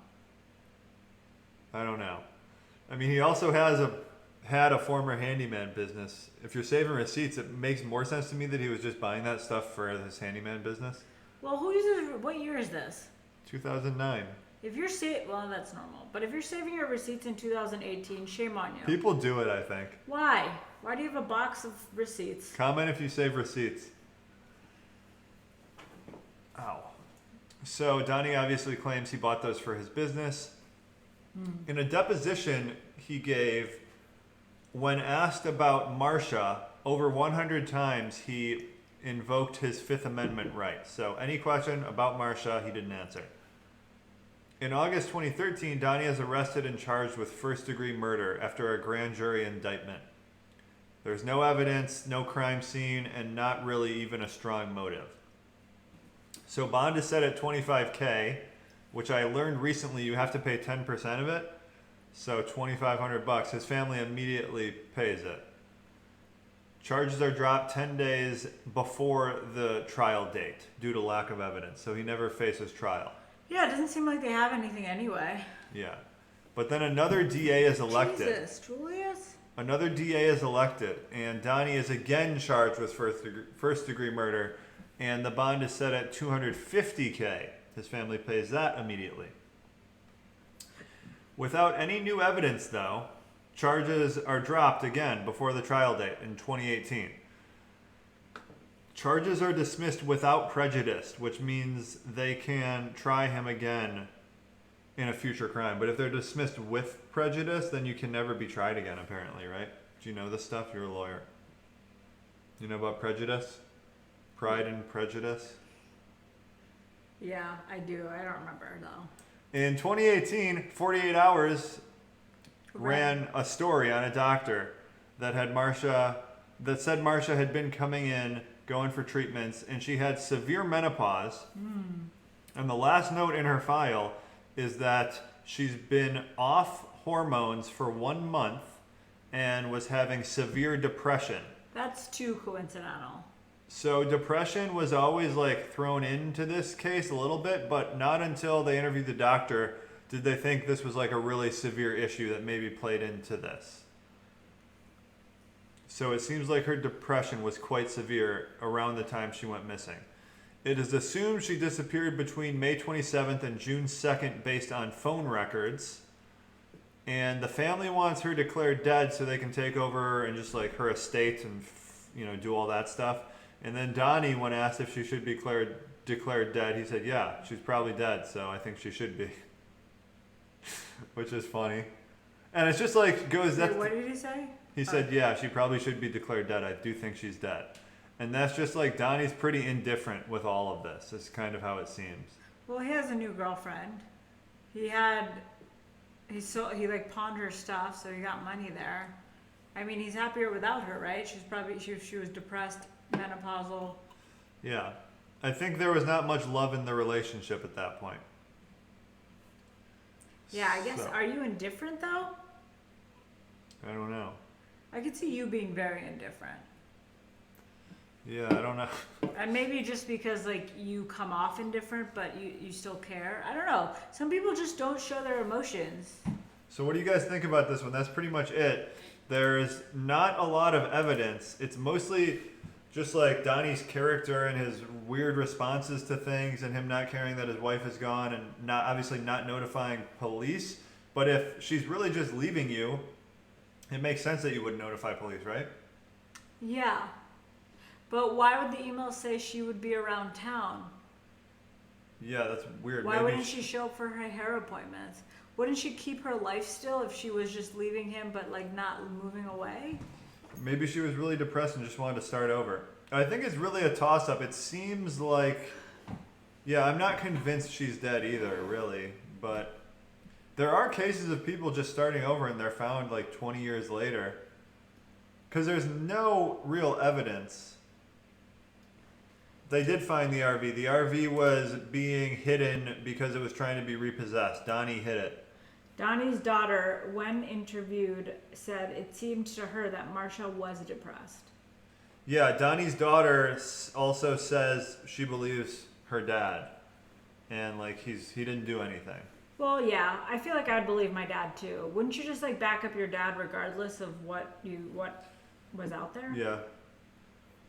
I don't know. I mean, he also had a former handyman business. If you're saving receipts, it makes more sense to me that he was just buying that stuff for his handyman business. Well, who uses? What year is this? 2009. If you're well, that's normal. But if you're saving your receipts in 2018, shame on you. People do it, I think. Why? Why do you have a box of receipts? Comment if you save receipts. Ow. So Donnie obviously claims he bought those for his business. In a deposition he gave, when asked about Marsha, over 100 times he invoked his Fifth Amendment rights. So any question about Marsha, he didn't answer. In August 2013, Donnie is arrested and charged with first-degree murder after a grand jury indictment. There's no evidence, no crime scene, and not really even a strong motive. So bond is set at $25K, which I learned recently you have to pay 10% of it. So $2,500. His family immediately pays it. Charges are dropped 10 days before the trial date due to lack of evidence. So he never faces trial. Yeah, it doesn't seem like they have anything anyway. Yeah. But then another DA is elected. Jesus, Julius? Another DA is elected, and Donnie is again charged with first-degree murder, and the bond is set at $250K. His family pays that immediately. Without any new evidence, though, charges are dropped again before the trial date in 2018. Charges are dismissed without prejudice, which means they can try him again in a future crime. But if they're dismissed with prejudice, then you can never be tried again, apparently, right? Do you know this stuff? You're a lawyer. You know about prejudice? Pride and prejudice? Yeah, I do. I don't remember, though. In 2018, 48 Hours ran a story on a doctor that said Marsha had been coming in, going for treatments, and she had severe menopause. And the last note in her file is that she's been off hormones for 1 month and was having severe depression. That's too coincidental. So depression was always like thrown into this case a little bit, but not until they interviewed the doctor did they think this was like a really severe issue that maybe played into this. So it seems like her depression was quite severe around the time she went missing. It is assumed she disappeared between May 27th and June 2nd based on phone records. and the family wants her declared dead so they can take over and just like her estate and do all that stuff. And then Donnie, when asked if she should be declared dead, he said, "Yeah, she's probably dead, so I think she should be," which is funny. And it's just like goes. Wait, what did he say? He said, "Yeah, she probably should be declared dead. I do think she's dead." And that's just like Donnie's pretty indifferent with all of this. It's kind of how it seems. Well, he has a new girlfriend. He like pawned her stuff, so he got money there. I mean, he's happier without her, right? She was depressed, menopausal. Yeah. I think there was not much love in the relationship at that point. Yeah, I guess. So, Are you indifferent though? I don't know. I could see you being very indifferent. Yeah, I don't know. And maybe just because like you come off indifferent, but you still care. I don't know. Some people just don't show their emotions. So what do you guys think about this one? That's pretty much it. There's not a lot of evidence. It's mostly just like Donnie's character and his weird responses to things and him not caring that his wife is gone and obviously not notifying police. But if she's really just leaving you, it makes sense that you would notify police, right? Yeah. But why would the email say she would be around town? Yeah, that's weird. Why Maybe wouldn't she show up for her hair appointments? Wouldn't she keep her life still if she was just leaving him but like not moving away? Maybe she was really depressed and just wanted to start over. I think it's really a toss-up. It seems like, yeah, I'm not convinced she's dead either, really. But there are cases of people just starting over and they're found like 20 years later. Because there's no real evidence. They did find the RV. The RV was being hidden because it was trying to be repossessed. Donnie hid it. Donnie's daughter, when interviewed, said it seemed to her that Marsha was depressed. Yeah, Donnie's daughter also says she believes her dad. And like he didn't do anything. Well, yeah, I feel like I'd believe my dad too. Wouldn't you just like back up your dad regardless of what was out there? Yeah.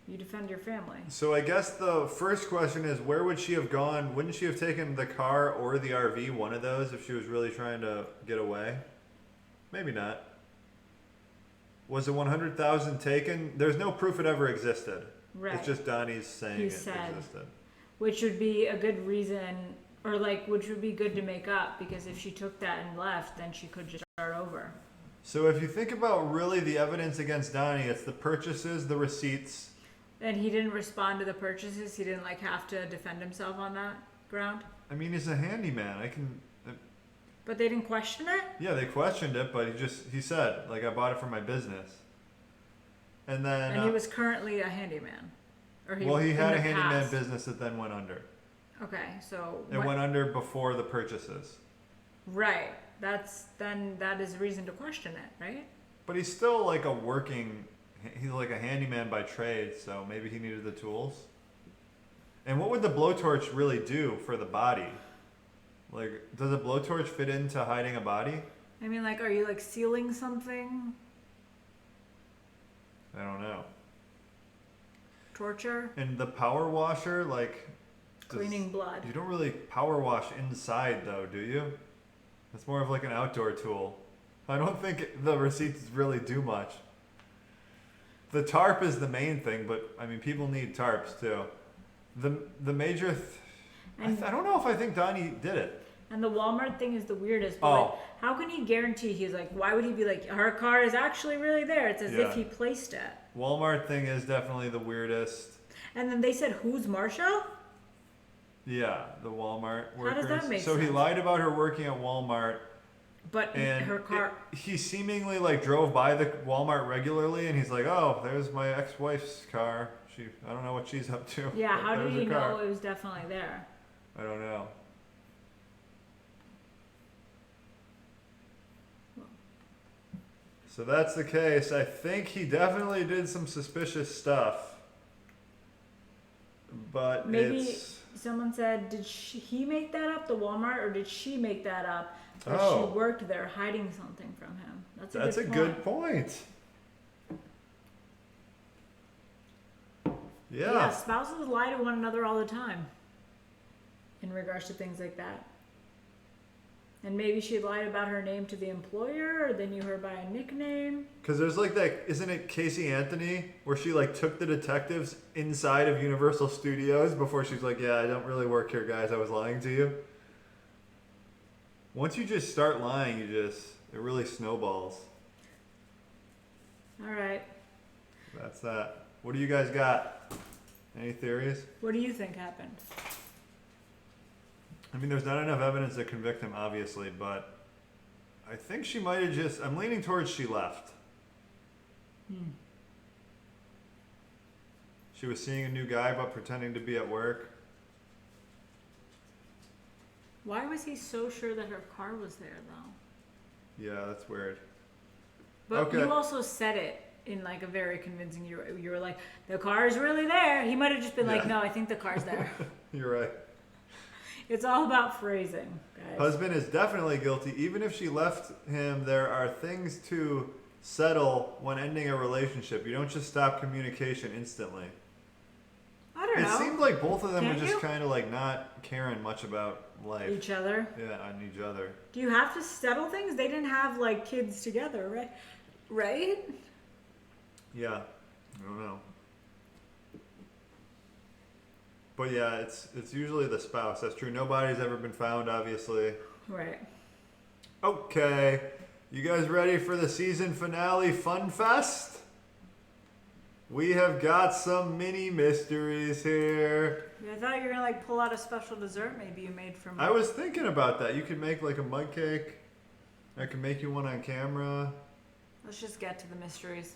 You defend your family. So I guess the first question is, where would she have gone? Wouldn't she have taken the car or the RV, one of those, if she was really trying to get away? Maybe not. Was the 100,000 taken? There's no proof it ever existed. Right. It's just Donnie's saying He it said. existed. Which would be a good reason, or like, which would be good to make up, because if she took that and left, then she could just start over. So if you think about really the evidence against Donnie, it's the purchases, the receipts. And he didn't respond to the purchases? He didn't like have to defend himself on that ground? I mean, he's a handyman. But they didn't question it? Yeah, they questioned it, but he said, like, I bought it for my business. And then... And he was currently a handyman? Or he had a in the handyman past? business that then went under. Okay, so... It went under before the purchases. Right. That is reason to question it, right? But he's still like he's like a handyman by trade, so maybe he needed the tools. And what would the blowtorch really do for the body? Like, does a blowtorch fit into hiding a body? I mean, like, are you like sealing something? I don't know. Torture? And the power washer, like... Cleaning blood. You don't really power wash inside, though, do you? It's more of like an outdoor tool. I don't think the receipts really do much. The tarp is the main thing, but I mean, people need tarps too. The major... I don't know if I think Donnie did it. And the Walmart thing is the weirdest. But like, how can he guarantee? He's like, why would he be like, her car is actually really there? It's as if he placed it. Walmart thing is definitely the weirdest. And then they said, who's Marsha? Yeah, the Walmart workers. How does that make sense? So he lied about her working at Walmart. But her car... He seemingly like drove by the Walmart regularly, and he's like, oh, there's my ex-wife's car. I don't know what she's up to. Yeah, how did he know it was definitely there? I don't know. So that's the case. I think he definitely did some suspicious stuff. But maybe someone said, did he make that up, the Walmart, or did she make that up? Or she worked there hiding something from him. That's a good point. Yeah, spouses lie to one another all the time in regards to things like that. And maybe she lied about her name to the employer, or they knew her by a nickname. Because there's like that, isn't it Casey Anthony, where she like took the detectives inside of Universal Studios before she's like, yeah, I don't really work here, guys. I was lying to you. Once you just start lying, it really snowballs. All right. That's that. What do you guys got? Any theories? What do you think happened? I mean, there's not enough evidence to convict him, obviously, but I think she might have just... I'm leaning towards she left. She was seeing a new guy, but pretending to be at work. Why was he so sure that her car was there, though? Yeah, that's weird. But Okay. you also said it in like a very convincing... You were like, the car is really there. He might have just been like, Yeah. no, I think the car's there. You're right. It's all about phrasing, guys. Husband is definitely guilty. Even if she left him, there are things to settle when ending a relationship. You don't just stop communication instantly. I don't It know. seemed like both of them Can't were just you? kind of like not caring much about life. Each other. Yeah, on each other. Do you have to settle things? They didn't have like kids together, right? Right? Yeah, I don't know. But yeah, it's usually the spouse. That's true. Nobody's ever been found, obviously. Right. Okay, you guys ready for the season finale Fun Fest? We have got some mini mysteries here. Yeah, I thought you were gonna like pull out a special dessert maybe you made from. I was thinking about that. You could make like a mug cake. I can make you one on camera. Let's just get to the mysteries.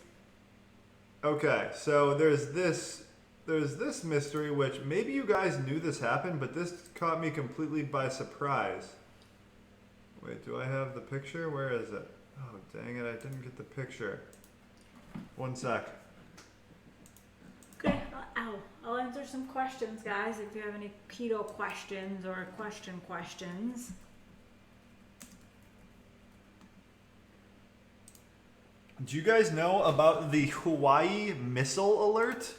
Okay, so there's this mystery, which maybe you guys knew this happened, but this caught me completely by surprise. Wait, do I have the picture? Where is it? Oh, dang it, I didn't get the picture. One sec. Okay, I'll answer some questions, guys, if you have any keto questions or questions. Do you guys know about the Hawaii missile alert?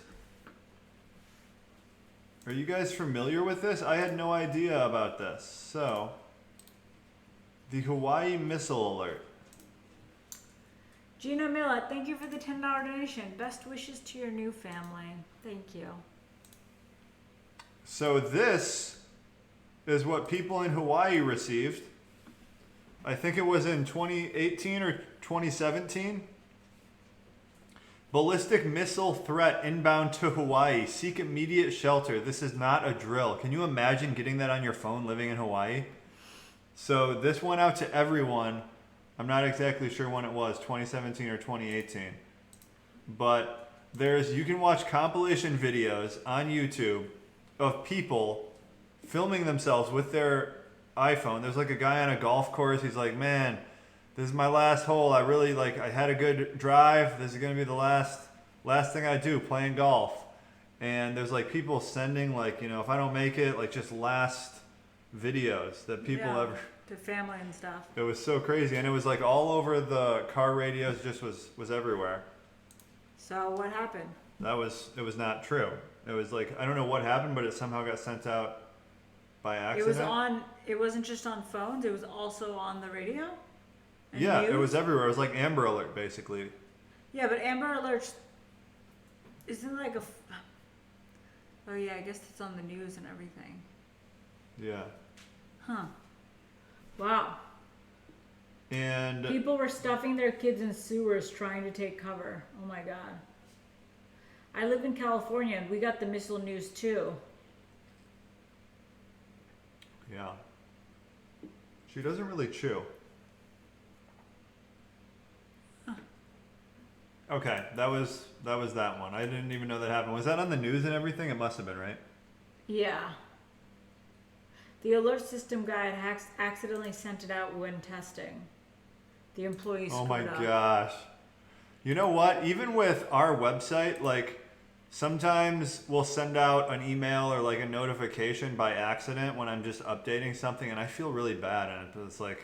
Are you guys familiar with this? I had no idea about this. So, the Hawaii missile alert. Gina Millett, thank you for the $10 donation. Best wishes to your new family. Thank you. So this is what people in Hawaii received. I think it was in 2018 or 2017. Ballistic missile threat inbound to Hawaii. Seek immediate shelter. This is not a drill. Can you imagine getting that on your phone living in Hawaii? So this went out to everyone. I'm not exactly sure when it was, 2017 or 2018. But you can watch compilation videos on YouTube of people filming themselves with their iPhone. There's like a guy on a golf course. He's like, man, this is my last hole. I had a good drive. This is going to be the last thing I do, playing golf. And there's like people sending like, if I don't make it, like just last videos that people Yeah, ever... to family and stuff. It was so crazy. And it was like all over the car radios, just was everywhere. So what happened? It was not true. It was like, I don't know what happened, but it somehow got sent out by accident. It wasn't just on phones, it was also on the radio? And Yeah, it news? was everywhere. It was like Amber Alert, basically. Yeah, but Amber Alerts isn't like oh yeah, I guess it's on the news and everything. Yeah. Huh. Wow. And People were stuffing their kids in sewers trying to take cover. Oh my god. I live in California and we got the missile news too. yeah. She doesn't really chew. Okay, that was that one. I didn't even know that happened. Was that on the news and everything? It must have been, right? Yeah. The alert system guy had accidentally sent it out when testing. The employees Oh screwed my up. gosh. You know what? Even with our website, like sometimes we'll send out an email or like a notification by accident when I'm just updating something and I feel really bad and it's like,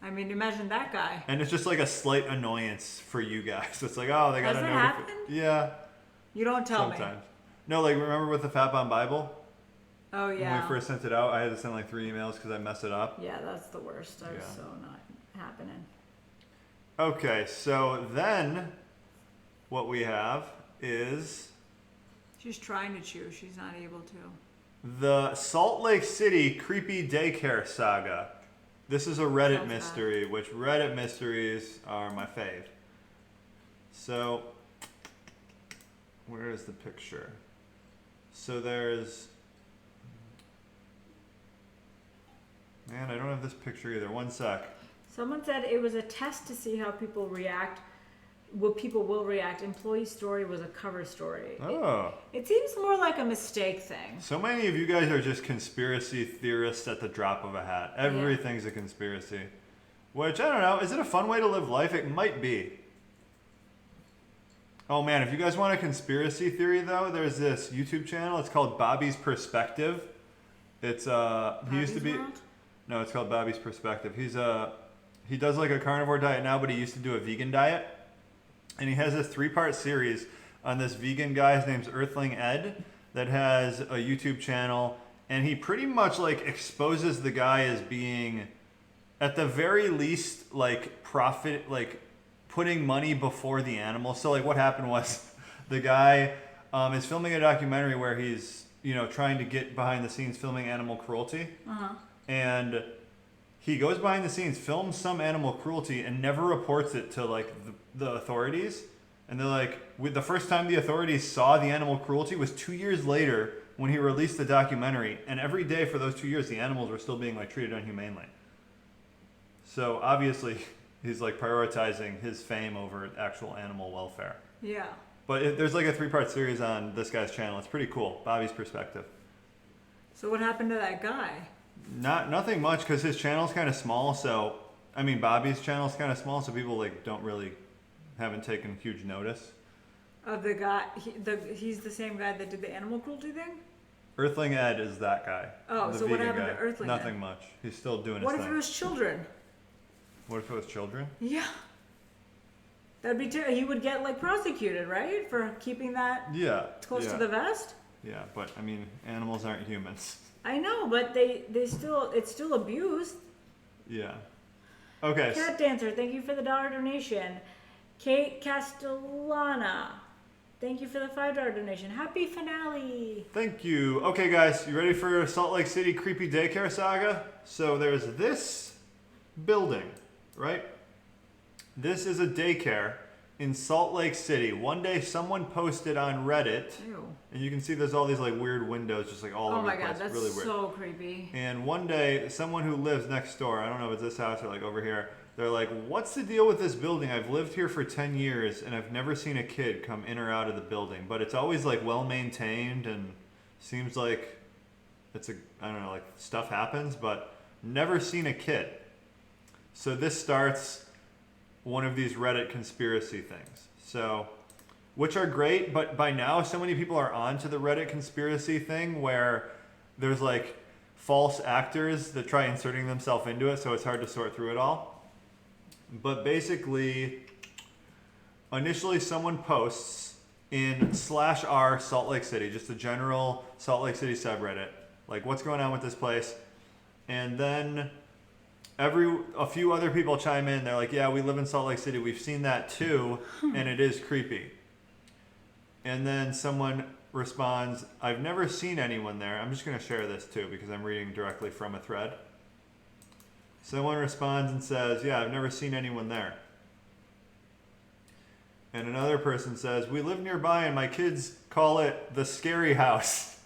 I mean, imagine that guy. and it's just like a slight annoyance for you guys. It's like, oh, they got Has a that notification. happened? Yeah, You don't tell me. sometimes. No, like remember with the Fat Bomb Bible? Oh When yeah. we first sent it out, I had to send like 3 emails because I messed it up. Yeah, that's the worst. I was Yeah. so not happening. Okay, so then what we have is She's trying to chew. She's not able to. the Salt Lake City creepy daycare saga. This is a Reddit Sounds mystery, which Reddit mysteries are my fave. So, where is the picture? So there's... Man, I don't have this picture either. One sec. Someone said it was a test to see how people react. What people will react. Employee story was a cover story. Oh. It seems more like a mistake thing. So many of you guys are just conspiracy theorists at the drop of a hat. Everything's a conspiracy. Which, I don't know, is it a fun way to live life? It might be. Oh man, if you guys want a conspiracy theory though, there's this YouTube channel. It's called Bobby's Perspective. It's, he used to be... World? No, it's called Bobby's Perspective. He does like a carnivore diet now, but he used to do a vegan diet. And he has this 3-part series on this vegan guy. His name's Earthling Ed, that has a YouTube channel, and he pretty much like exposes the guy as being, at the very least, like profit, putting money before the animal. So like what happened was, the guy is filming a documentary where he's trying to get behind the scenes filming animal cruelty, and he goes behind the scenes, films some animal cruelty, and never reports it to like the authorities. And they're like, the first time the authorities saw the animal cruelty was 2 years later when he released the documentary. And every day for those 2 years, the animals were still being like treated inhumanely. So obviously, he's like prioritizing his fame over actual animal welfare. Yeah. But there's like a 3-part series on this guy's channel. It's pretty cool. Bobby's Perspective. So what happened to that guy? Nothing much, because his channel's kind of small. So, I mean, Bobby's channel's kind of small, so people like haven't taken huge notice. Of the guy, he's the same guy that did the animal cruelty thing? Earthling Ed is that guy. Oh, the so what vegan happened guy. to Earthling Nothing Ed? much. He's still doing his What thing. if it was children? What if it was children? Yeah. That'd be terrible. He would get like prosecuted, right? For keeping that Yeah. close yeah. to the vest? Yeah, but I mean, animals aren't humans. I know, but it's still abuse. Yeah. Okay. Cat Dancer, thank you for the $1 donation. Kate Castellana, thank you for the $5 donation. Happy finale. Thank you. Okay, guys, you ready for Salt Lake City creepy daycare saga? So there's this building, right? This is a daycare in Salt Lake City. One day someone posted on Reddit, Ew. and you can see there's all these like weird windows just like all Oh over my the place. god, that's really weird. so creepy. And one day, someone who lives next door, I don't know if it's this house or like over here, they're like, what's the deal with this building? I've lived here for 10 years and I've never seen a kid come in or out of the building. But it's always like well maintained and seems like I don't know, like stuff happens, but never seen a kid. So this starts one of these Reddit conspiracy things. So, which are great, but by now so many people are onto the Reddit conspiracy thing where there's like false actors that try inserting themselves into it, so it's hard to sort through it all. But basically, initially someone posts in /r Salt Lake City, just a general Salt Lake City subreddit, like what's going on with this place, and then a few other people chime in. They're like, yeah, we live in Salt Lake City, we've seen that too, and it is creepy. And then someone responds, I've never seen anyone there. I'm just going to share this too because I'm reading directly from a thread. Someone responds and says, yeah, I've never seen anyone there. And another person says, we live nearby and my kids call it the scary house.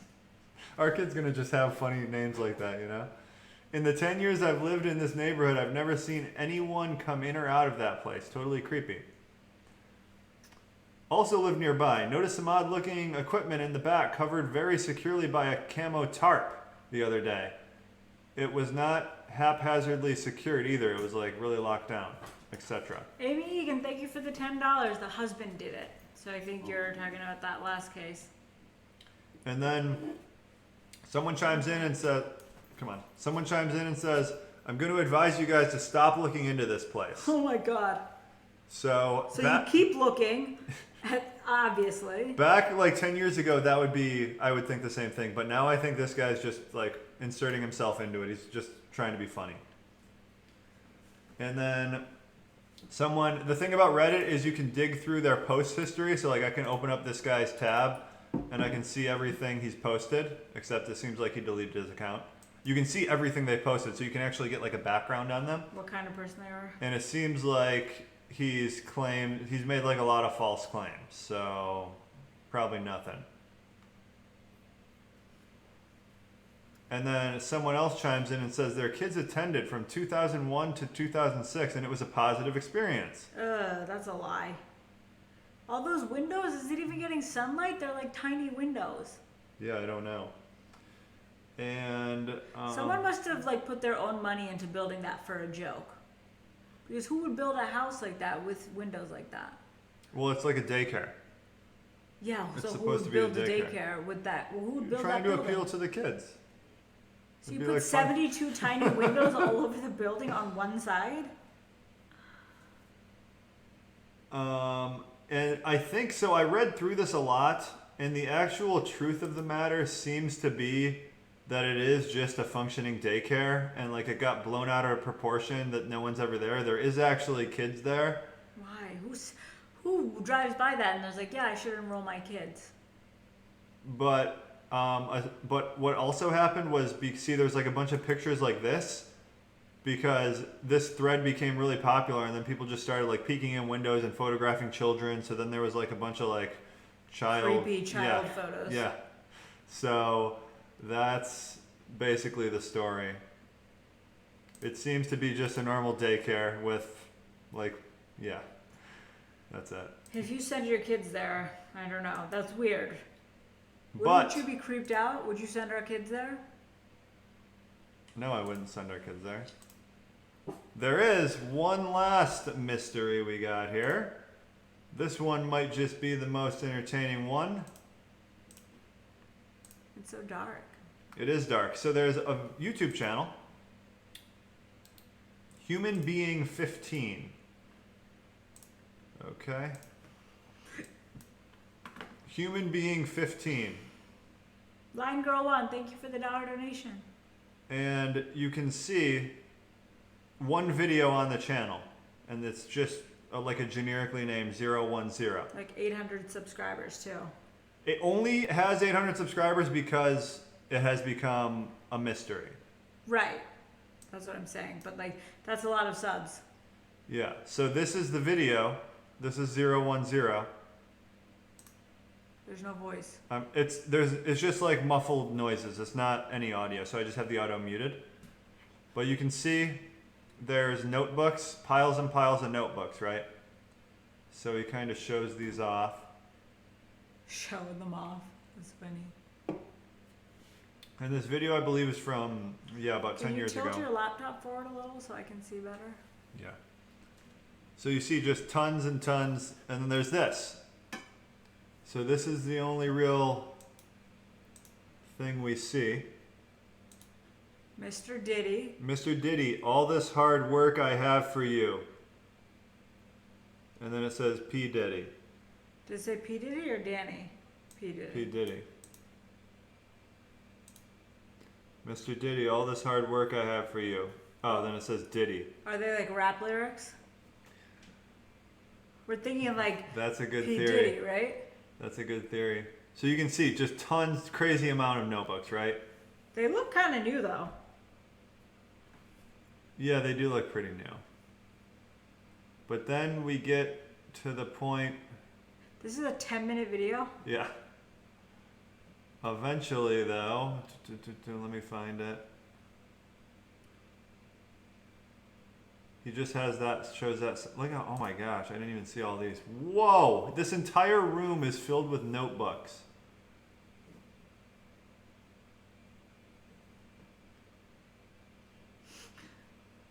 Our kid's going to just have funny names like that, you know? In the 10 years I've lived in this neighborhood, I've never seen anyone come in or out of that place. Totally creepy. Also live nearby. Noticed some odd looking equipment in the back covered very securely by a camo tarp the other day. It was not haphazardly secured either. It was like really locked down, etc. Amy Egan, thank you for the $10. The husband did it. So I think you're talking about that last case. And then someone chimes in and says, I'm going to advise you guys to stop looking into this place. Oh my god. So you keep looking, obviously. back like 10 years ago, I would think the same thing. But now I think this guy's just like inserting himself into it. He's just trying to be funny. And then the thing about Reddit is you can dig through their post history. So like I can open up this guy's tab and I can see everything he's posted, except it seems like he deleted his account. You can see everything they posted, so you can actually get like a background on them. What kind of person they are. And it seems like he's made like a lot of false claims, so probably nothing. And then someone else chimes in and says their kids attended from 2001 to 2006 and it was a positive experience. That's a lie. All those windows, is it even getting sunlight? They're like tiny windows. Yeah, I don't know. And someone must have like put their own money into building that for a joke. Because who would build a house like that with windows like that? well, it's like a daycare. Yeah, It's so who supposed would to be a build a daycare. daycare with that? Well, who would build Trying that to building? appeal to the kids. So you It'd be put like fun. 72 tiny windows all over the building on one side? And I think so. I read through this a lot, and the actual truth of the matter seems to be that it is just a functioning daycare, and like it got blown out of proportion that no one's ever there. There is actually kids there, Why? Who drives by that and is like, yeah, I should enroll my kids? but what also happened was see, there's like a bunch of pictures like this because this thread became really popular, and then people just started like peeking in windows and photographing children. So then there was like a bunch of like Creepy child photos. Yeah. So that's basically the story. It seems to be just a normal daycare with like, yeah, that's it. If you send your kids there, I don't know. That's weird. But Wouldn't you be creeped out? Would you send our kids there? no, I wouldn't send our kids there. There is one last mystery we got here. This one might just be the most entertaining one. It's so dark. It is dark. So there's a YouTube channel, Human Being 15. Okay. Human Being 15. Line Girl 1, thank you for the $1 donation. And you can see one video on the channel, and it's just like a generically named 010. Like 800 subscribers too. It only has 800 subscribers because it has become a mystery. Right. That's what I'm saying. But like, that's a lot of subs. Yeah, so this is the video. This is 010. There's no voice. It's just like muffled noises. It's not any audio, so I just have the audio muted. But you can see there's notebooks, piles and piles of notebooks, right? So he kind of shows these off. Showing them off. That's funny. And this video, I believe, is from, about 10 years ago. Can you tilt your laptop forward a little so I can see better? Yeah. So you see just tons and tons, and then there's this. So this is the only real thing we see. Mr. Diddy. Mr. Diddy, all this hard work I have for you. And then it says P. Diddy. Did it say P. Diddy or Danny? P. Diddy. P. Diddy. Mr. Diddy, all this hard work I have for you. Oh, then it says Diddy. Are they like rap lyrics? We're thinking of like That's a good P. theory. Diddy, right? That's a good theory. So you can see just tons, crazy amount of notebooks, right? They look kind of new though. Yeah, they do look pretty new. But then we get to the point. This is a 10-minute video. Yeah. Eventually, though, let me find it. He just has that, shows that. Look at, oh my gosh, I didn't even see all these. Whoa! This entire room is filled with notebooks.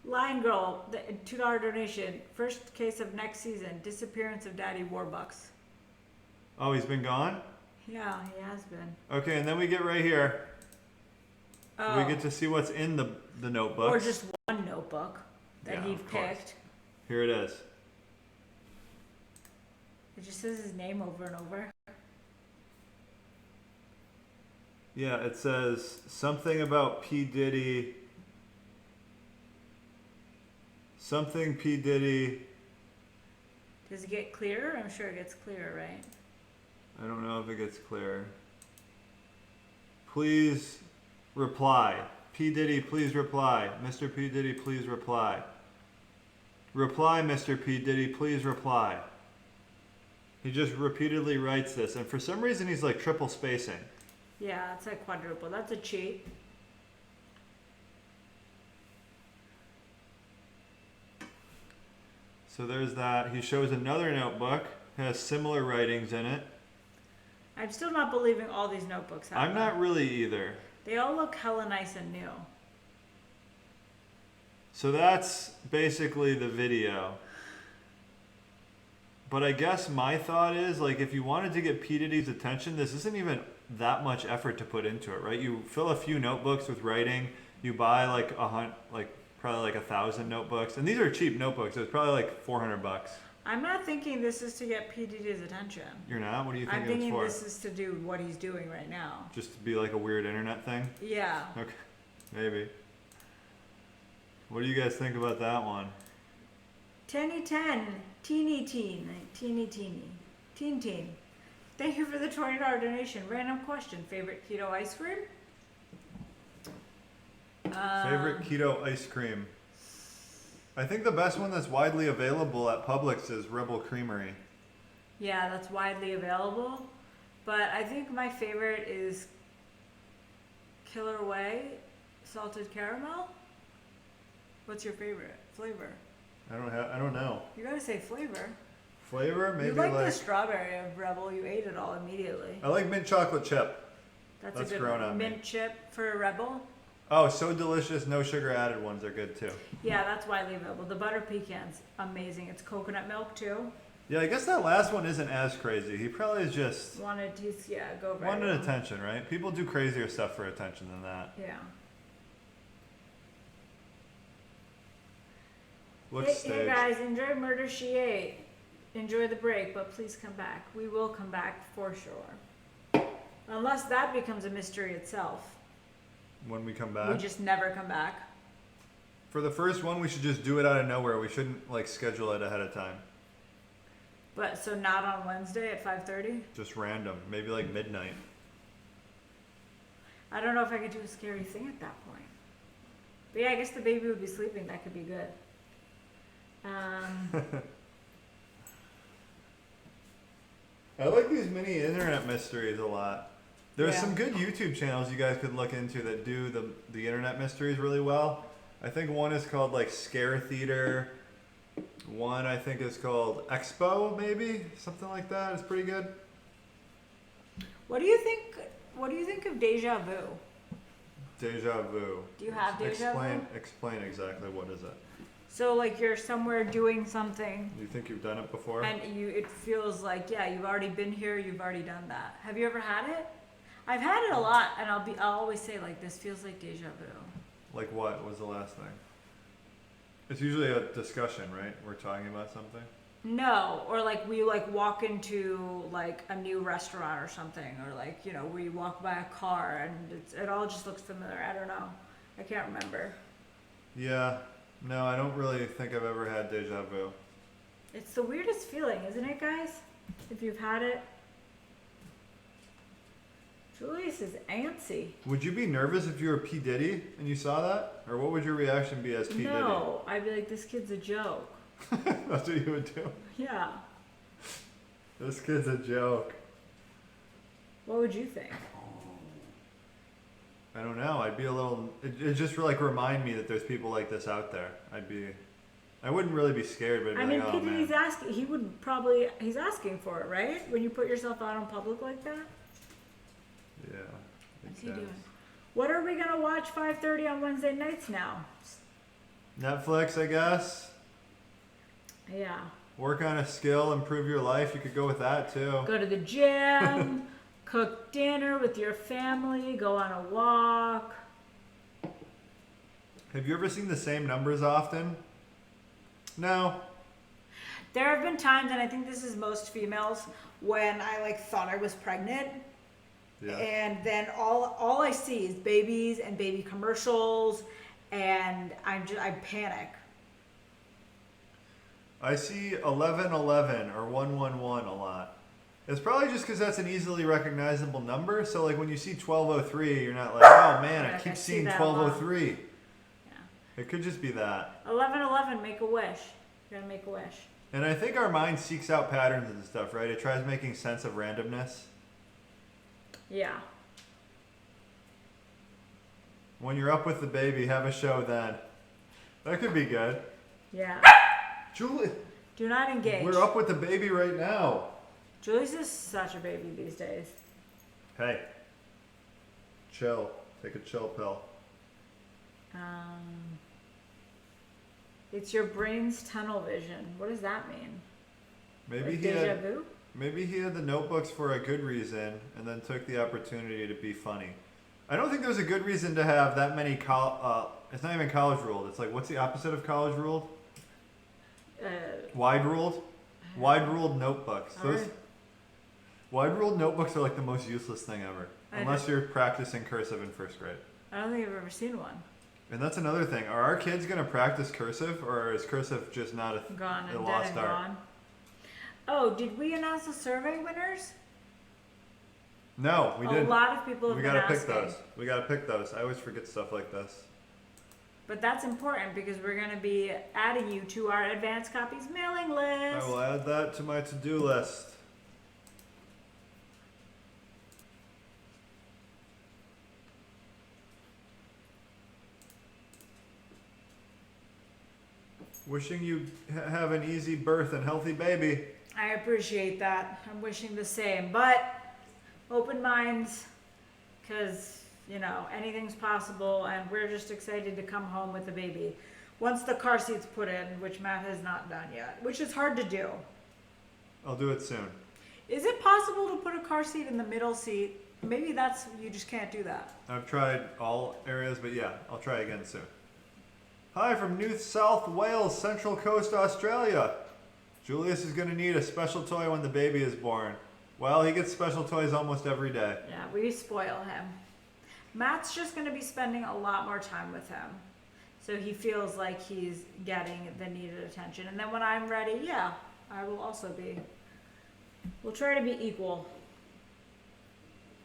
Line Girl, the $2 donation. First case of next season. Disappearance of Daddy Warbucks. Oh, he's been gone? Yeah, he has been. Okay, and then we get right here. Oh. We get to see what's in the notebooks. Or just one notebook that Yeah, he of course. picked. Here it is. It just says his name over and over. Yeah, it says something about P. Diddy. Something P. Diddy. Does it get clearer? I'm sure it gets clearer, right? I don't know if it gets clearer. Please reply. P. Diddy, please reply. Mr. P. Diddy, please reply. Reply, Mr. P. Diddy, please reply. He just repeatedly writes this, and for some reason he's like triple spacing. Yeah, it's like quadruple. That's a cheat. So there's that. He shows another notebook. Has similar writings in it. I'm still not believing all these notebooks have I'm not really either. They all look hella nice and new. So that's basically the video. But I guess my thought is, like, if you wanted to get P. Diddy's attention, this isn't even that much effort to put into it, right? You fill a few notebooks with writing. You buy like probably like 1,000 notebooks, and these are cheap notebooks. It was probably like $400. I'm not thinking this is to get P. Diddy's attention. You're not? What do you think I'm it's thinking for? this is to do what he's doing right now. Just to be like a weird internet thing? Yeah. Okay, maybe. What do you guys think about that one? Teeny teen. Thank you for the $20 donation. Random question. Favorite keto ice cream? Favorite keto ice cream? I think the best one that's widely available at Publix is Rebel Creamery. Yeah, that's widely available. But I think my favorite is Killer Way salted caramel. What's your favorite flavor? I don't know. You gotta say flavor. Flavor? Maybe You like the strawberry of Rebel. You ate it all immediately. I like mint chocolate chip. That's That's a good grown one. on me. Mint chip for a Rebel. Oh, so delicious. No sugar added ones are good too. Yeah, that's widely available. The butter pecan's amazing. It's coconut milk too. Yeah, I guess that last one isn't as crazy. He probably just Wanted to, go right wanted along. attention, right? People do crazier stuff for attention than that. Yeah. Looks Hey guys, enjoy Murder She Ate. Enjoy the break, but please come back. We will come back for sure. Unless that becomes a mystery itself. When we come We back. just never come back. For the first one, we should just do it out of nowhere. We shouldn't like schedule it ahead of time. But so not on Wednesday at 5:30? Just random. Maybe like midnight. I don't know if I could do a scary thing at that point. But yeah, I guess the baby would be sleeping. That could be good. I like these mini internet mysteries a lot. There's Yeah. some good YouTube channels you guys could look into that do the internet mysteries really well. I think one is called like Scare Theater. One I think is called Expo, maybe something like that. It's pretty good. What do you think? What do you think of deja vu? Deja vu. Do you have deja vu? Explain exactly what is it. So like you're somewhere doing something, You think you've done it before? and it feels like you've already been here, you've already done that. Have you ever had it? I've had it a lot, and I'll always say like this feels like deja vu. Like what was the last thing? It's usually a discussion, right? We're talking about something. No, or like we walk into like a new restaurant or something, or like we walk by a car and it all just looks familiar. I don't know. I can't remember. Yeah. No, I don't really think I've ever had deja vu. It's the weirdest feeling, isn't it, guys? If you've had it. Julius is antsy. Would you be nervous if you were P. Diddy and you saw that? Or what would your reaction be as P. No, I'd be like, this kid's a joke. Diddy? That's what you would do. Yeah. This kid's a joke. What would you think? I don't know. I'd be a little. It just like remind me that there's people like this out there. I wouldn't really be scared, but I'd be I mean, like, oh man. he's asking for it, right? When you put yourself out in public like that? Yeah. What's he doing? What are we gonna watch 5:30 on Wednesday nights now? Netflix, I guess. Yeah. Work on a skill, improve your life. You could go with that too. Go to the gym, cook dinner with your family, go on a walk. Have you ever seen the same numbers often? No. There have been times, and I think this is most females, when I like thought I was pregnant, Yeah. and then all I see is babies and baby commercials, and I panic. I see 1111 or 111 a lot. It's probably just because that's an easily recognizable number. So like when you see 1203, you're not like, oh man, Yeah, I keep I see seeing that a lot. 1203. Yeah. It could just be that. 1111, make a wish. You gotta make a wish. And I think our mind seeks out patterns and stuff, right? It tries making sense of randomness. Yeah. When you're up with the baby, have a show then. That could be good. Yeah. Julie, Do not engage. we're up with the baby right now. Julie's just such a baby these days. Hey, chill. Take a chill pill. It's your brain's tunnel vision. What does that mean? Maybe Like he deja had, vu? maybe he had the notebooks for a good reason and then took the opportunity to be funny. I don't think there's a good reason to have that many it's not even college ruled. It's like, what's the opposite of college ruled? Wide ruled? Wide ruled notebooks. Those wide ruled notebooks are like the most useless thing ever. Unless you're practicing cursive in first grade. I don't think I've ever seen one. And that's another thing. Are our kids going to practice cursive, or is cursive just not a Gone and dead lost and art? gone. Oh, did we announce the survey winners? No, we didn't. A lot of people have We been gotta asking. pick those. We gotta pick those. I always forget stuff like this. But that's important because we're going to be adding you to our advanced copies mailing I list. will add that to my to-do list. Wishing you have an easy birth and healthy baby. I appreciate that. I'm wishing the same. But open minds, because, you know, anything's possible, and we're just excited to come home with the baby. Once the car seat's put in, which Matt has not done yet, which is hard to do. I'll do it soon. Is it possible to put a car seat in the middle seat? Maybe that's, you just can't do that. I've tried all areas, but yeah, I'll try again soon. Hi from New South Wales, Central Coast, Australia. Julius is going to need a special toy when the baby is born. Well, he gets special toys almost every day. Yeah, we spoil him. Matt's just going to be spending a lot more time with him. So he feels like he's getting the needed attention. And then when I'm ready, yeah, I will also be. We'll try to be equal.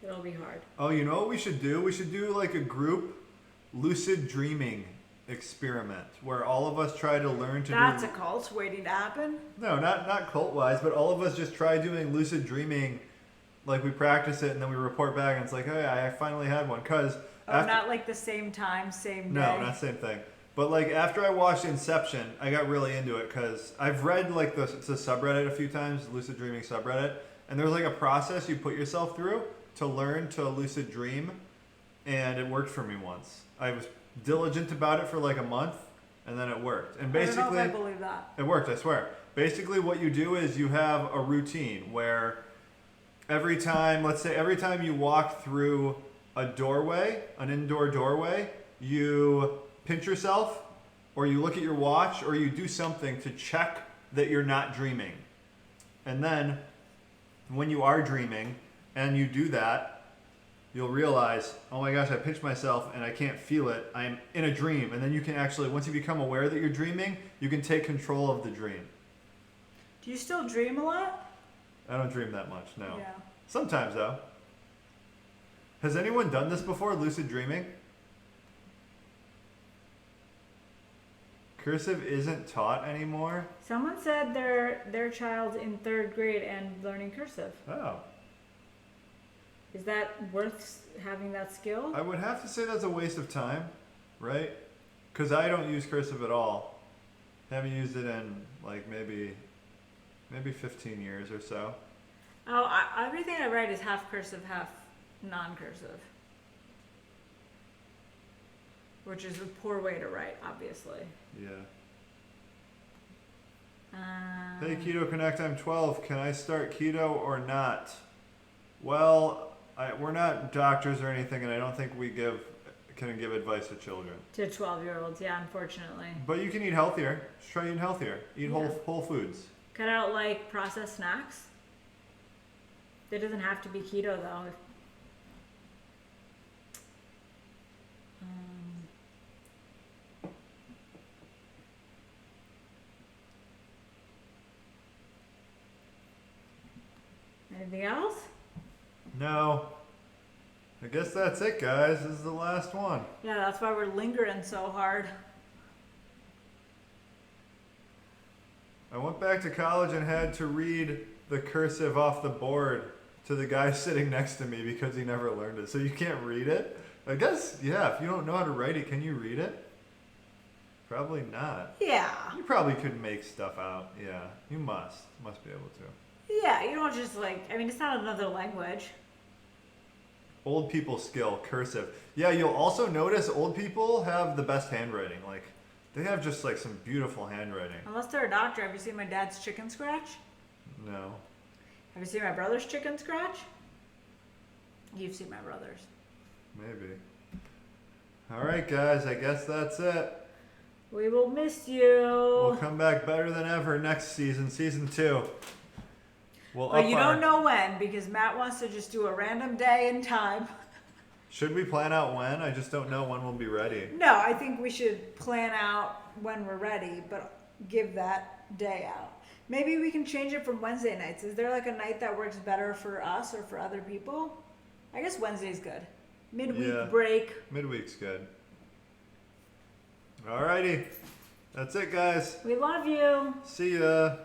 It'll be hard. Oh, you know what we should do? We should do like a group lucid dreaming experiment where all of us try to learn to That's do... a cult waiting to happen. No, not cult-wise, but all of us just try doing lucid dreaming. Like we practice it and then we report back and it's like, hey, I finally had one. Because Not like the same time, same day. No, not same thing. But like after I watched Inception, I got really into it because I've read like the subreddit a few times, lucid dreaming subreddit, and there's like a process you put yourself through to learn to lucid dream, and it worked for me once. I was diligent about it for like a month, and then it worked. And basically, I don't know if I believe that. it worked, I swear. Basically, what you do is you have a routine where every time you walk through a doorway, an indoor doorway, you pinch yourself, or you look at your watch, or you do something to check that you're not dreaming. And then, when you are dreaming, and you do that, you'll realize, oh my gosh, I pinched myself and I can't feel it. I'm in a dream. And then you can actually, once you become aware that you're dreaming, you can take control of the dream. Do you still dream a lot? I don't dream that much, no. Yeah. Sometimes, though. Has anyone done this before, lucid dreaming? Cursive isn't taught anymore? Someone said their child's in 3rd grade and learning cursive. Oh. Is that worth having that skill? I would have to say that's a waste of time, right? Because I don't use cursive at all. Haven't used it in like maybe 15 years or so. Oh, everything I write is half cursive, half non-cursive. Which is a poor way to write, obviously. Yeah. Hey Keto Connect, I'm 12. Can I start keto or not? Well, we're not doctors or anything, and I don't think we can give advice to children. To 12-year-olds, yeah, unfortunately. But you can eat healthier. Just try eating healthier. Eat Yeah. whole foods. Cut out like processed snacks. It doesn't have to be keto though. Anything else? No. I guess that's it, guys. This is the last one. Yeah, that's why we're lingering so hard. I went back to college and had to read the cursive off the board to the guy sitting next to me because he never learned it. So you can't read it? I guess, yeah, if you don't know how to write it, can you read it? Probably not. Yeah. You probably could make stuff out. Yeah, you must. Must be able to. Yeah, you don't just like, I mean, it's not another language. Old people skill, cursive. Yeah, you'll also notice old people have the best handwriting. Like, they have just like some beautiful handwriting. Unless they're a doctor. Have you seen my dad's chicken scratch? No. Have you seen my brother's chicken scratch? You've seen my brother's. Maybe. All right, guys. I guess that's it. We will miss you. We'll come back better than ever next season, season 2. We'll But up you our- don't know when because Matt wants to just do a random day and time. Should we plan out when? I just don't know when we'll be ready. No, I think we should plan out when we're ready, but give that day out. Maybe we can change it from Wednesday nights. Is there like a night that works better for us or for other people? I guess Wednesday's good. Midweek Yeah. break. Midweek's good. Alrighty. That's it, guys. We love you. See ya.